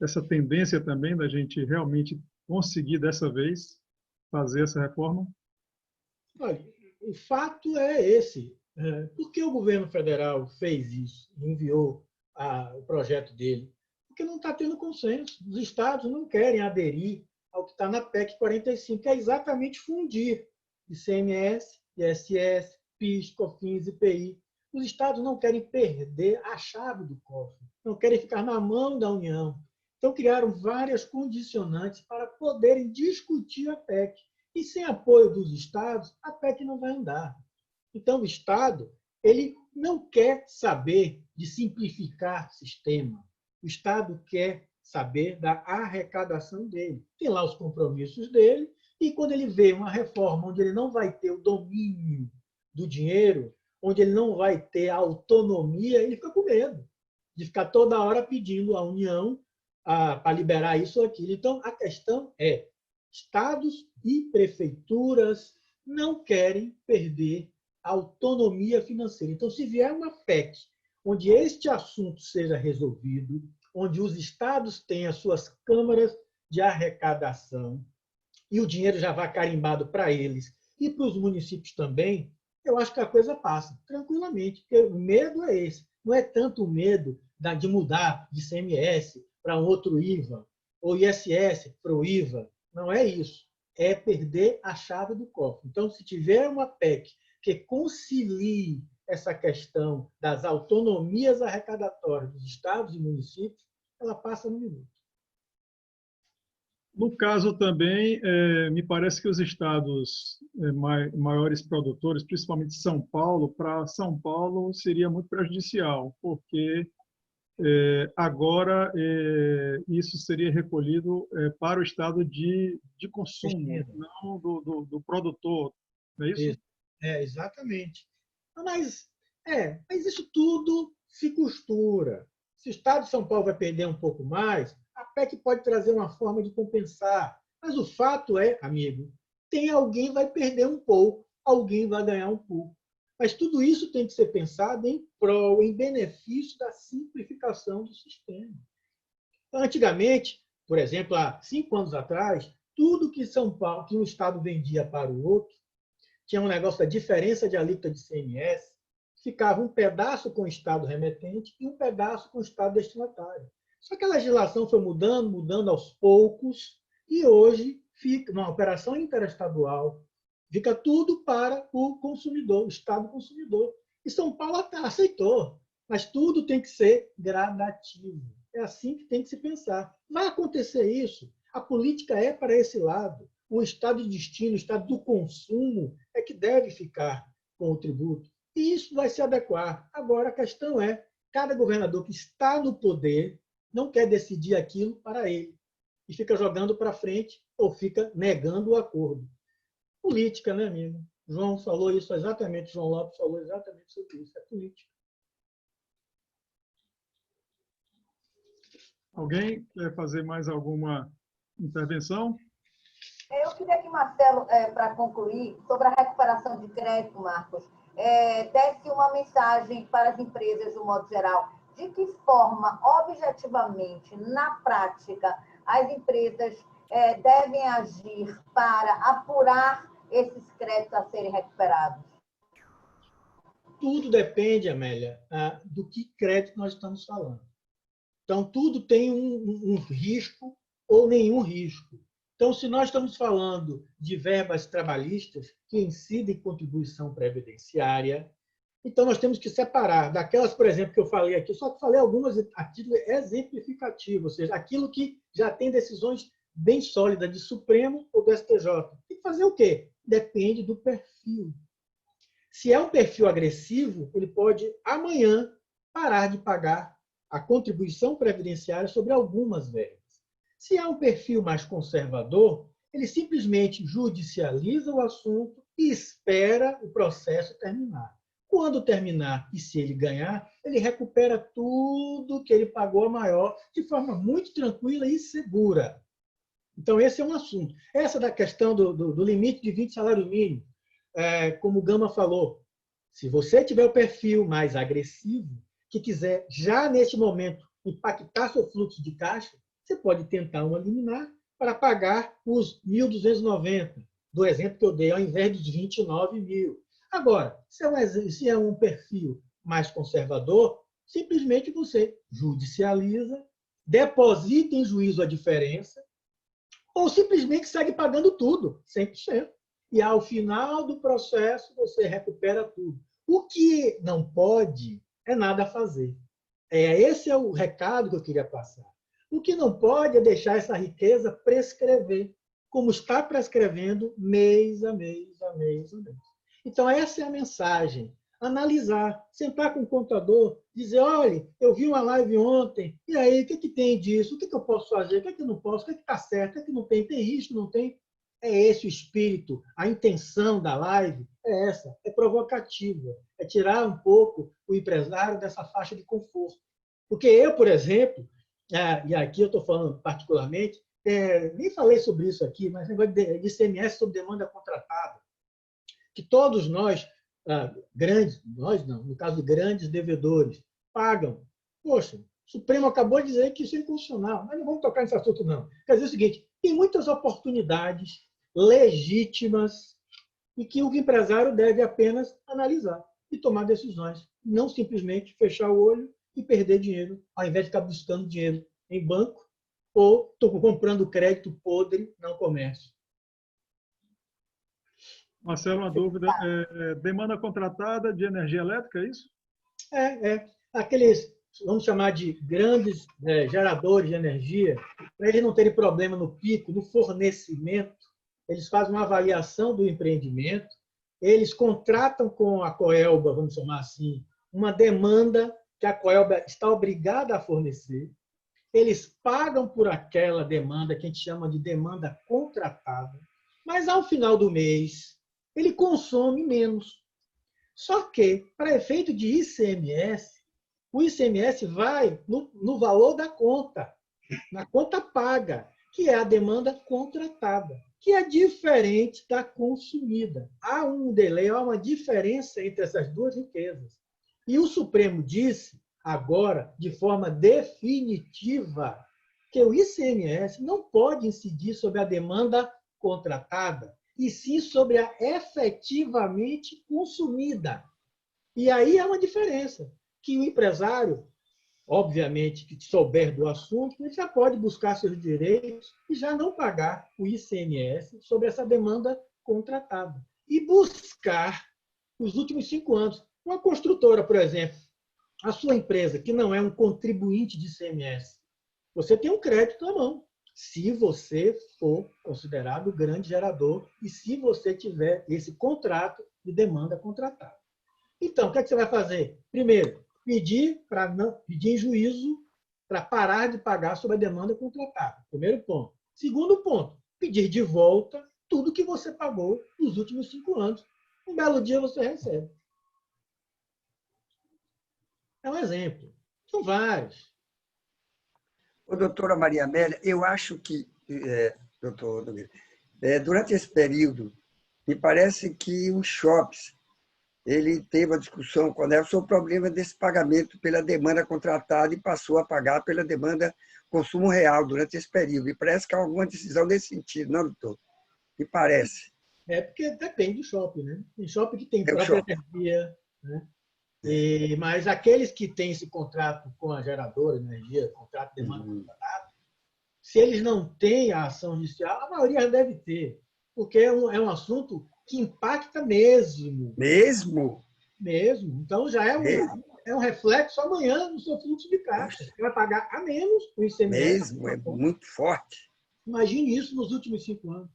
essa tendência também da gente realmente conseguir, dessa vez, fazer essa reforma? Olha, o fato é esse. Por que o governo federal fez isso, enviou o projeto dele? Porque não está tendo consenso. Os estados não querem aderir ao que está na PEC 45, que é exatamente fundir ICMS, ISS, PIS, COFINS, IPI. Os estados não querem perder a chave do cofre, não querem ficar na mão da União. Então, criaram várias condicionantes para poderem discutir a PEC. E sem apoio dos estados, a PEC não vai andar. Então, o Estado ele não quer saber de simplificar o sistema. O Estado quer saber da arrecadação dele. Tem lá os compromissos dele, e quando ele vê uma reforma onde ele não vai ter o domínio do dinheiro, onde ele não vai ter autonomia, ele fica com medo de ficar toda hora pedindo à União para liberar isso ou aquilo. Então, a questão é, estados e prefeituras não querem perder a autonomia financeira. Então, se vier uma PEC onde este assunto seja resolvido, onde os estados têm as suas câmaras de arrecadação e o dinheiro já vai carimbado para eles e para os municípios também, eu acho que a coisa passa tranquilamente, porque o medo é esse. Não é tanto o medo de mudar de ICMS para um outro IVA, ou ISS para o IVA. Não é isso. É perder a chave do cofre. Então, se tiver uma PEC que concilie essa questão das autonomias arrecadatórias dos estados e municípios, ela passa no minuto. No caso também, me parece que os estados maiores produtores, principalmente São Paulo, para São Paulo seria muito prejudicial, porque agora isso seria recolhido para o estado de consumo, não do produtor, não é isso? Exatamente. Mas isso tudo se costura. Se o estado de São Paulo vai perder um pouco mais, a PEC pode trazer uma forma de compensar. Mas o fato é, amigo, alguém vai perder um pouco, alguém vai ganhar um pouco. Mas tudo isso tem que ser pensado em prol, em benefício da simplificação do sistema. Antigamente, por exemplo, há 5 anos atrás, tudo que São Paulo, que um estado vendia para o outro, tinha um negócio da diferença de alíquota de ICMS, ficava um pedaço com o estado remetente e um pedaço com o estado destinatário. Só que a legislação foi mudando aos poucos, e hoje fica, numa operação interestadual, fica tudo para o consumidor, o estado consumidor. E São Paulo aceitou, mas tudo tem que ser gradativo. É assim que tem que se pensar. Vai acontecer isso, a política é para esse lado. O estado de destino, o estado do consumo é que deve ficar com o tributo. E isso vai se adequar. Agora, a questão é, cada governador que está no poder não quer decidir aquilo para ele e fica jogando para frente ou fica negando o acordo. Política, né, amigo? João falou isso exatamente, João Lopes falou exatamente sobre isso. É política. Alguém quer fazer mais alguma intervenção? Eu queria que Marcelo, para concluir, sobre a recuperação de crédito, Marcos, desse uma mensagem para as empresas, de um modo geral. De que forma, objetivamente, na prática, as empresas devem agir para apurar esses créditos a serem recuperados? Tudo depende, Amélia, do que crédito nós estamos falando. Então, tudo tem um risco ou nenhum risco. Então, se nós estamos falando de verbas trabalhistas que incidem em contribuição previdenciária, então nós temos que separar daquelas, por exemplo, que eu falei aqui, só que falei algumas a título exemplificativo, ou seja, aquilo que já tem decisões bem sólidas de Supremo ou do STJ. Tem que fazer o quê? Depende do perfil. Se é um perfil agressivo, ele pode, amanhã, parar de pagar a contribuição previdenciária sobre algumas verbas. Se é um perfil mais conservador, ele simplesmente judicializa o assunto e espera o processo terminar. Quando terminar e se ele ganhar, ele recupera tudo que ele pagou a maior de forma muito tranquila e segura. Então, esse é um assunto. Essa da questão do limite de 20 salários mínimos, como o Gama falou, se você tiver o perfil mais agressivo, que quiser já neste momento impactar seu fluxo de caixa, você pode tentar uma liminar para pagar os 1.290, do exemplo que eu dei, ao invés dos 29 mil. Agora, se é um perfil mais conservador, simplesmente você judicializa, deposita em juízo a diferença, ou simplesmente segue pagando tudo, 100%. E ao final do processo, você recupera tudo. O que não pode é nada fazer. Esse é o recado que eu queria passar. O que não pode é deixar essa riqueza prescrever, como está prescrevendo mês a mês, a mês a mês. Então, essa é a mensagem. Analisar, sentar com o contador, dizer, olha, eu vi uma live ontem, e aí, o que tem disso? O que eu posso fazer? O que eu não posso? O que está certo? O que não tem? Tem risco? Não tem? É esse o espírito, a intenção da live é essa, é provocativa, é tirar um pouco o empresário dessa faixa de conforto. Porque eu, por exemplo, e aqui eu estou falando particularmente, nem falei sobre isso aqui, mas negócio de ICMS sobre demanda contratada, que todos nós, nós não, no caso de grandes devedores, pagam. Poxa, o Supremo acabou de dizer que isso é inconstitucional, mas não vamos tocar nesse assunto, não. Quer dizer o seguinte, tem muitas oportunidades legítimas e que o empresário deve apenas analisar e tomar decisões, não simplesmente fechar o olho e perder dinheiro, ao invés de ficar buscando dinheiro em banco ou estou comprando crédito podre no comércio. Marcelo, uma dúvida. Demanda contratada de energia elétrica, é isso? Aqueles, vamos chamar de grandes geradores de energia, para eles não terem problema no pico, no fornecimento, eles fazem uma avaliação do empreendimento, eles contratam com a Coelba, vamos chamar assim, uma demanda que a Coelba está obrigada a fornecer, eles pagam por aquela demanda que a gente chama de demanda contratada, mas ao final do mês ele consome menos. Só que, para efeito de ICMS, o ICMS vai no valor da conta, na conta paga, que é a demanda contratada, que é diferente da consumida. Há um delay, há uma diferença entre essas duas riquezas. E o Supremo disse, agora, de forma definitiva, que o ICMS não pode incidir sobre a demanda contratada, e sim sobre a efetivamente consumida. E aí há uma diferença, que o empresário, obviamente, que souber do assunto, ele já pode buscar seus direitos e já não pagar o ICMS sobre essa demanda contratada. E buscar, nos últimos 5 anos, uma construtora, por exemplo, a sua empresa, que não é um contribuinte de ICMS, você tem um crédito na mão, se você for considerado grande gerador e se você tiver esse contrato de demanda contratada. Então, o que é que você vai fazer? Primeiro, pedir em juízo para parar de pagar sobre a demanda contratada. Primeiro ponto. Segundo ponto, pedir de volta tudo que você pagou nos últimos 5 anos. Um belo dia você recebe. É um exemplo. São vários. Doutora Maria Amélia, eu acho que, doutor Nogueira, durante esse período, me parece que os shoppings, ele teve uma discussão com ela sobre o problema desse pagamento pela demanda contratada e passou a pagar pela demanda consumo real durante esse período. E parece que há alguma decisão nesse sentido, não, doutor? Me parece. Porque depende do shopping, né? Tem shopping que tem própria energia, né? Mas aqueles que têm esse contrato com a geradora de energia, contrato de demanda contratada, se eles não têm a ação judicial, a maioria deve ter, porque é um assunto que impacta mesmo. Mesmo? Mesmo. Então, já é um reflexo amanhã no seu fluxo de caixa. Você vai pagar a menos o ICMS. Mesmo, é muito forte. Imagine isso nos últimos 5 anos.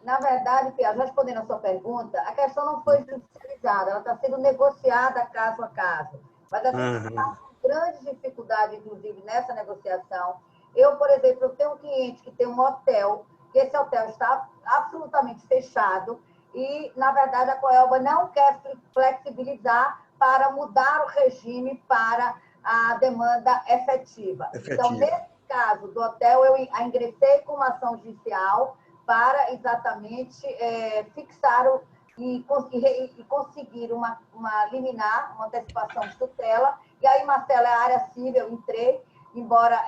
Na verdade, Pia, respondendo a sua pergunta, a questão não foi judicializada, ela está sendo negociada caso a caso. Mas a gente está com grandes dificuldades, inclusive, nessa negociação. Eu, por exemplo, tenho um cliente que tem um hotel, que esse hotel está absolutamente fechado, e, na verdade, a Coelba não quer flexibilizar para mudar o regime para a demanda efetiva. Então, nesse caso do hotel, eu ingressei com uma ação judicial para exatamente fixar e conseguir uma liminar, uma antecipação de tutela. E aí, Marcela, é a área civil, eu entrei, embora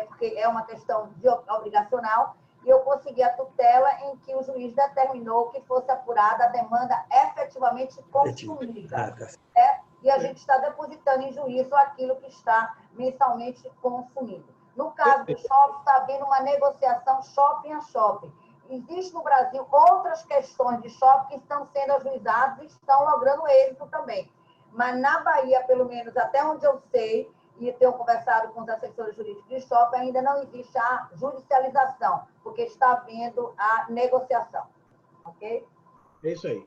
porque é uma questão obrigacional, e eu consegui a tutela em que o juiz determinou que fosse apurada a demanda efetivamente consumida. E a gente está depositando em juízo aquilo que está mensalmente consumido. No caso do shopping, está havendo uma negociação shopping a shopping. Existe no Brasil outras questões de shopping que estão sendo ajuizadas e estão logrando êxito também. Mas na Bahia, pelo menos até onde eu sei, e tenho conversado com os assessores jurídicos de shopping, ainda não existe a judicialização, porque está havendo a negociação. Ok? É isso aí.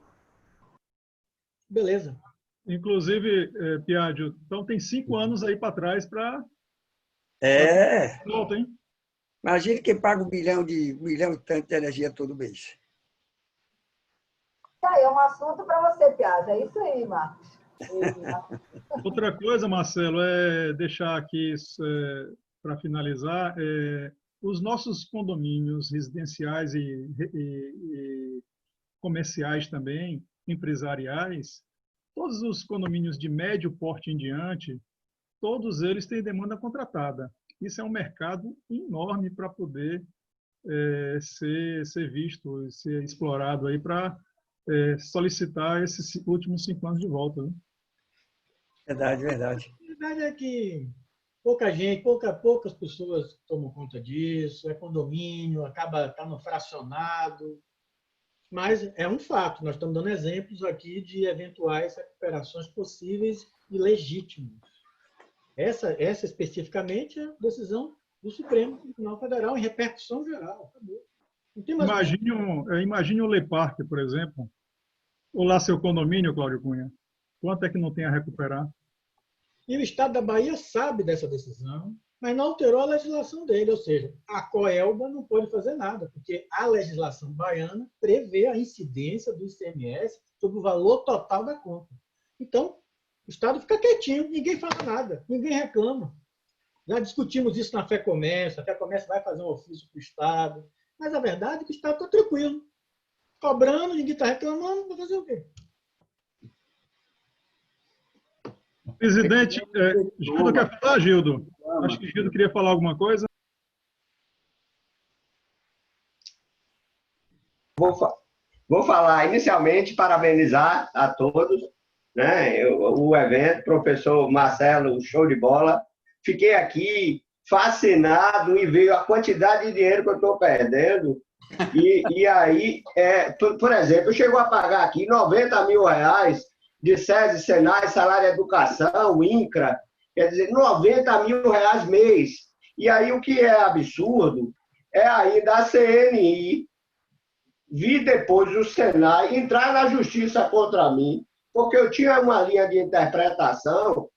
Beleza. Inclusive, Piaggio, então tem 5 anos aí para trás para... É. Volta, hein? Imagine quem paga um milhão e tanto de energia todo mês. Isso aí é um assunto para você, Piazza. É isso aí, Marcos. Outra coisa, Marcelo, é deixar aqui para finalizar, os nossos condomínios residenciais e comerciais também, empresariais, todos os condomínios de médio porte em diante, todos eles têm demanda contratada. Isso é um mercado enorme para poder ser visto, ser explorado aí para solicitar esses últimos 5 anos de volta. Né? Verdade, verdade. A verdade é que pouca gente, poucas pessoas tomam conta disso, é condomínio, acaba estando fracionado, mas é um fato, nós estamos dando exemplos aqui de eventuais recuperações possíveis e legítimas. Essa especificamente é a decisão do Supremo Tribunal Federal em repercussão geral. Acabou. Não tem mais Imagine o Le Parque, por exemplo, ou lá seu condomínio, Cláudio Cunha. Quanto é que não tem a recuperar? E o Estado da Bahia sabe dessa decisão, mas não alterou a legislação dele, ou seja, a Coelba não pode fazer nada, porque a legislação baiana prevê a incidência do ICMS sobre o valor total da conta. Então, o Estado fica quietinho, ninguém fala nada, ninguém reclama. Já discutimos isso na FEComércio, a FEComércio vai fazer um ofício para o Estado, mas a verdade é que o Estado está tranquilo, cobrando, ninguém está reclamando, vai fazer o quê? Presidente, Gildo quer falar, Gildo? Acho que Gildo queria falar alguma coisa. Vou falar inicialmente, parabenizar a todos, né? O evento, professor Marcelo, show de bola. Fiquei aqui fascinado e veio a quantidade de dinheiro que eu estou perdendo. E aí, por exemplo, chegou a pagar aqui 90 mil reais de SESI, Senai, Salário Educação, INCRA, quer dizer, 90 mil reais mês. E aí o que é absurdo é ainda a CNI vir depois do Senai entrar na justiça contra mim, porque eu tinha uma linha de interpretação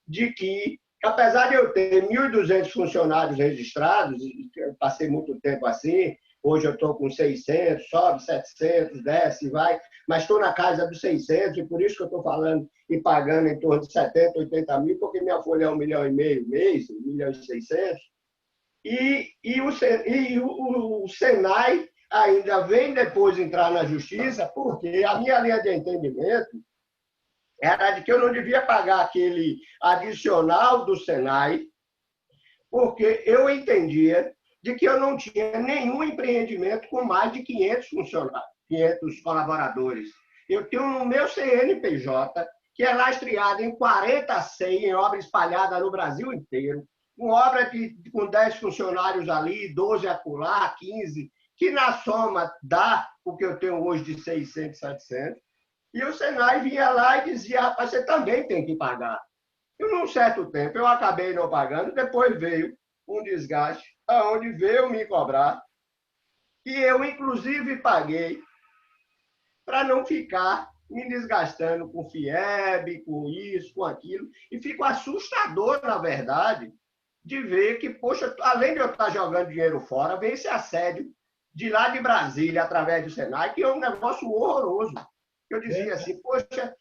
de que, apesar de eu ter 1.200 funcionários registrados, eu passei muito tempo assim, hoje eu estou com 600, sobe 700, desce, vai, mas estou na casa dos 600, e por isso que eu estou falando e pagando em torno de 70, 80 mil, porque minha folha é 1,5 milhão mês, 1.600.000, e o Senai ainda vem depois entrar na justiça, porque a minha linha de entendimento era de que eu não devia pagar aquele adicional do Senai, porque eu entendia de que eu não tinha nenhum empreendimento com mais de 500 funcionários, 500 colaboradores. Eu tenho no meu CNPJ, que é lastreado em 40 CEI, em obra espalhada no Brasil inteiro, com obra com 10 funcionários ali, 12 acolá, 15, que na soma dá o que eu tenho hoje de 600, 700. E o Senai vinha lá e dizia, rapaz, você também tem que pagar. E num certo tempo eu acabei não pagando, depois veio um desgaste, aonde veio me cobrar, e eu, inclusive, paguei para não ficar me desgastando com FIEB, com isso, com aquilo, e fico assustador, na verdade, de ver que, poxa, além de eu estar jogando dinheiro fora, vem esse assédio de lá de Brasília, através do Senai, que é um negócio horroroso. Eu dizia assim, poxa,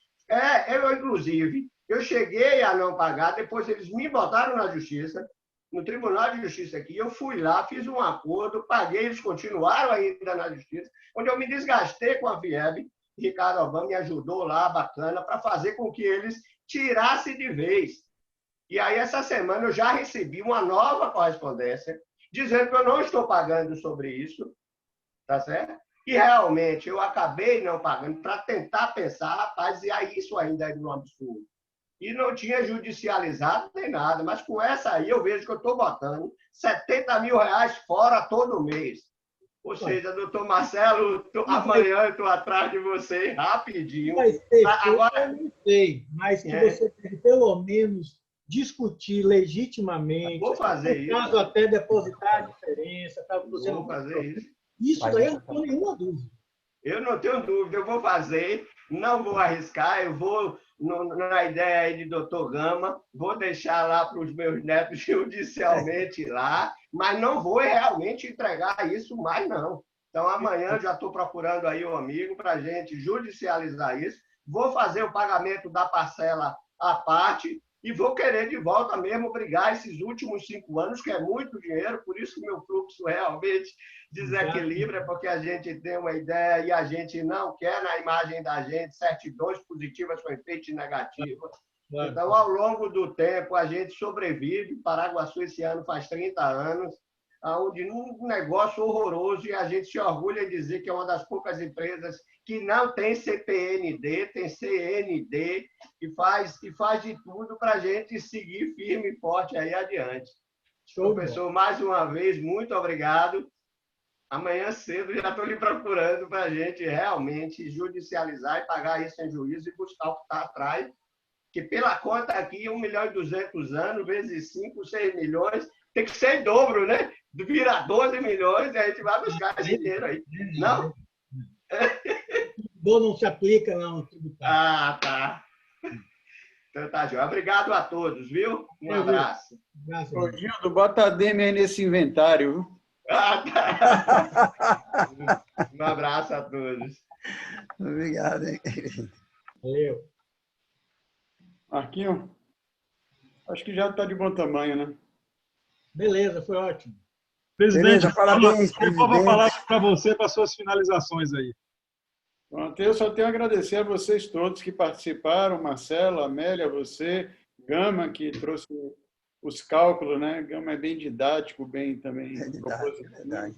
eu, inclusive, eu cheguei a não pagar, depois eles me botaram na justiça, no Tribunal de Justiça aqui, eu fui lá, fiz um acordo, paguei, eles continuaram ainda na justiça, onde eu me desgastei com a FIEB, Ricardo Obama me ajudou lá, bacana, para fazer com que eles tirassem de vez. E aí, essa semana, eu já recebi uma nova correspondência, dizendo que eu não estou pagando sobre isso, tá certo? E realmente, eu acabei não pagando para tentar pensar, rapaz, e aí isso ainda é um absurdo. E não tinha judicializado nem nada, mas com essa aí eu vejo que eu estou botando 70 mil reais fora todo mês. Ou seja, doutor Marcelo, amanhã eu estou atrás de você rapidinho. Agora, eu não sei, mas que você deve pelo menos discutir legitimamente. Vou fazer isso. Caso até depositar a diferença. Caso você vou fazer isso. Isso daí eu não tenho nenhuma dúvida. Eu não tenho dúvida, eu vou fazer, não vou arriscar, eu vou na ideia aí de doutor Gama, vou deixar lá para os meus netos judicialmente lá, mas não vou realmente entregar isso mais, não. Então, amanhã já estou procurando aí um amigo para a gente judicializar isso. Vou fazer o pagamento da parcela à parte e vou querer de volta mesmo brigar esses últimos 5 anos, que é muito dinheiro, por isso que meu fluxo realmente desequilibra, porque a gente tem uma ideia e a gente não quer na imagem da gente certidões positivas com efeito negativo. Então, ao longo do tempo, a gente sobrevive. Paraguaçu esse ano faz 30 anos, onde um negócio horroroso, e a gente se orgulha em dizer que é uma das poucas empresas que não tem CPND, tem CND, e faz de tudo para a gente seguir firme e forte aí adiante. Professor, mais uma vez, muito obrigado. Amanhã cedo já estou lhe procurando para a gente realmente judicializar e pagar isso em juízo e buscar o que está atrás, que pela conta aqui, 1.200.000 anos, vezes 5, 6 milhões, tem que ser em dobro, né? Vira 12 milhões e a gente vai buscar esse dinheiro aí. Não? Não se aplica não tributário. Ah, tá. Então tá, João. Obrigado a todos, viu? Um abraço. Ô, Gildo, bota a Demi aí nesse inventário, viu? Ah, tá. Um abraço a todos. Obrigado, hein? Valeu. Marquinhos, acho que já está de bom tamanho, né? Beleza, foi ótimo. Presidente, Beleza, parabéns, devolvo a palavra para você, para suas finalizações aí. Pronto, eu só tenho a agradecer a vocês todos que participaram, Marcelo, Amélia, você, Gama, que trouxe os cálculos, né? Gama é bem didático, bem também. É verdade.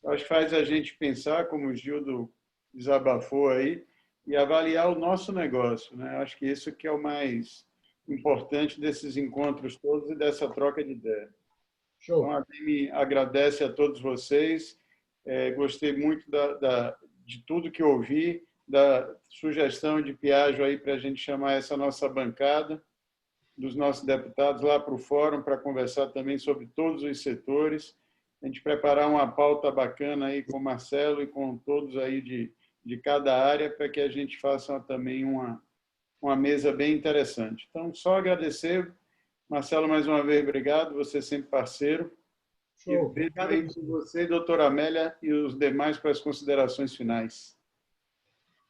Acho que faz a gente pensar, como o Gildo desabafou aí, e avaliar o nosso negócio, né? Acho que isso que é o mais importante desses encontros todos e dessa troca de ideia. Show. Então, a Demi agradece a todos vocês. Gostei muito de tudo que ouvi, da sugestão de Piaggio aí para a gente chamar essa nossa bancada, dos nossos deputados lá para o fórum, para conversar também sobre todos os setores. A gente preparar uma pauta bacana aí com o Marcelo e com todos aí de cada área, para que a gente faça também uma mesa bem interessante. Então, só agradecer. Marcelo, mais uma vez, obrigado. Você sempre parceiro. E beijo aí com você, doutora Amélia, e os demais para as considerações finais.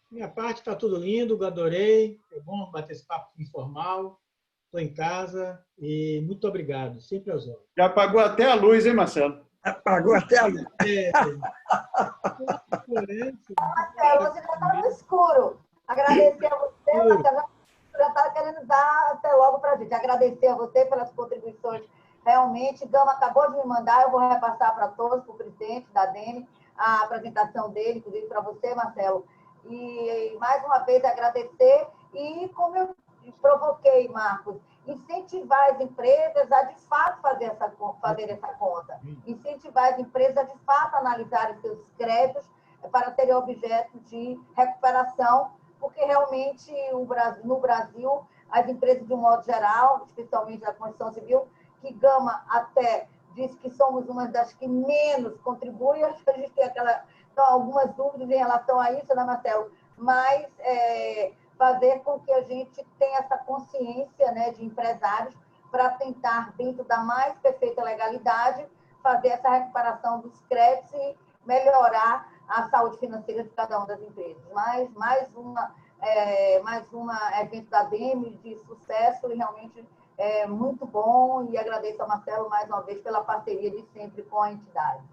Minha parte está tudo lindo, adorei. É bom bater esse papo informal. Estou em casa e muito obrigado. Sempre às horas. Já apagou até a luz, hein, Marcelo? Apagou até a luz. Marcelo, você já está no escuro. Agradecer a você, Marcelo, já está querendo dar até logo para a gente. Agradecer a você pelas contribuições. Realmente, Gama acabou de me mandar, eu vou repassar para todos, para o presidente da DEME, a apresentação dele, inclusive para você, Marcelo. E, mais uma vez, agradecer. E, como eu provoquei, Marcos, incentivar as empresas a, de fato, fazer essa conta. Incentivar as empresas a, de fato, analisarem seus créditos para terem objeto de recuperação, porque, realmente, no Brasil, as empresas, de um modo geral, especialmente da construção civil, que Gama até diz que somos uma das que menos contribuem, acho que a gente tem algumas dúvidas em relação a isso, né, Marcelo? Mas fazer com que a gente tenha essa consciência, né, de empresários para tentar, dentro da mais perfeita legalidade, fazer essa recuperação dos créditos e melhorar a saúde financeira de cada uma das empresas. Mas mais um evento da DEME de sucesso e realmente muito bom, e agradeço a Marcelo mais uma vez pela parceria de sempre com a entidade.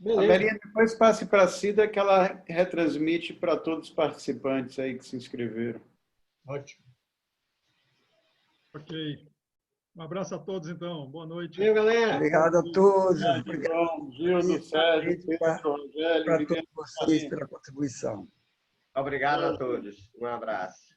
A Maria depois passe para a Cida, que ela retransmite para todos os participantes aí que se inscreveram. Ótimo. Ok. Um abraço a todos, então. Boa noite. Valeu, galera. Obrigado a todos. Obrigado, Gildo, Sérgio, Pedro, Rogério. Para todos vocês pela contribuição. Obrigado a todos. Um abraço.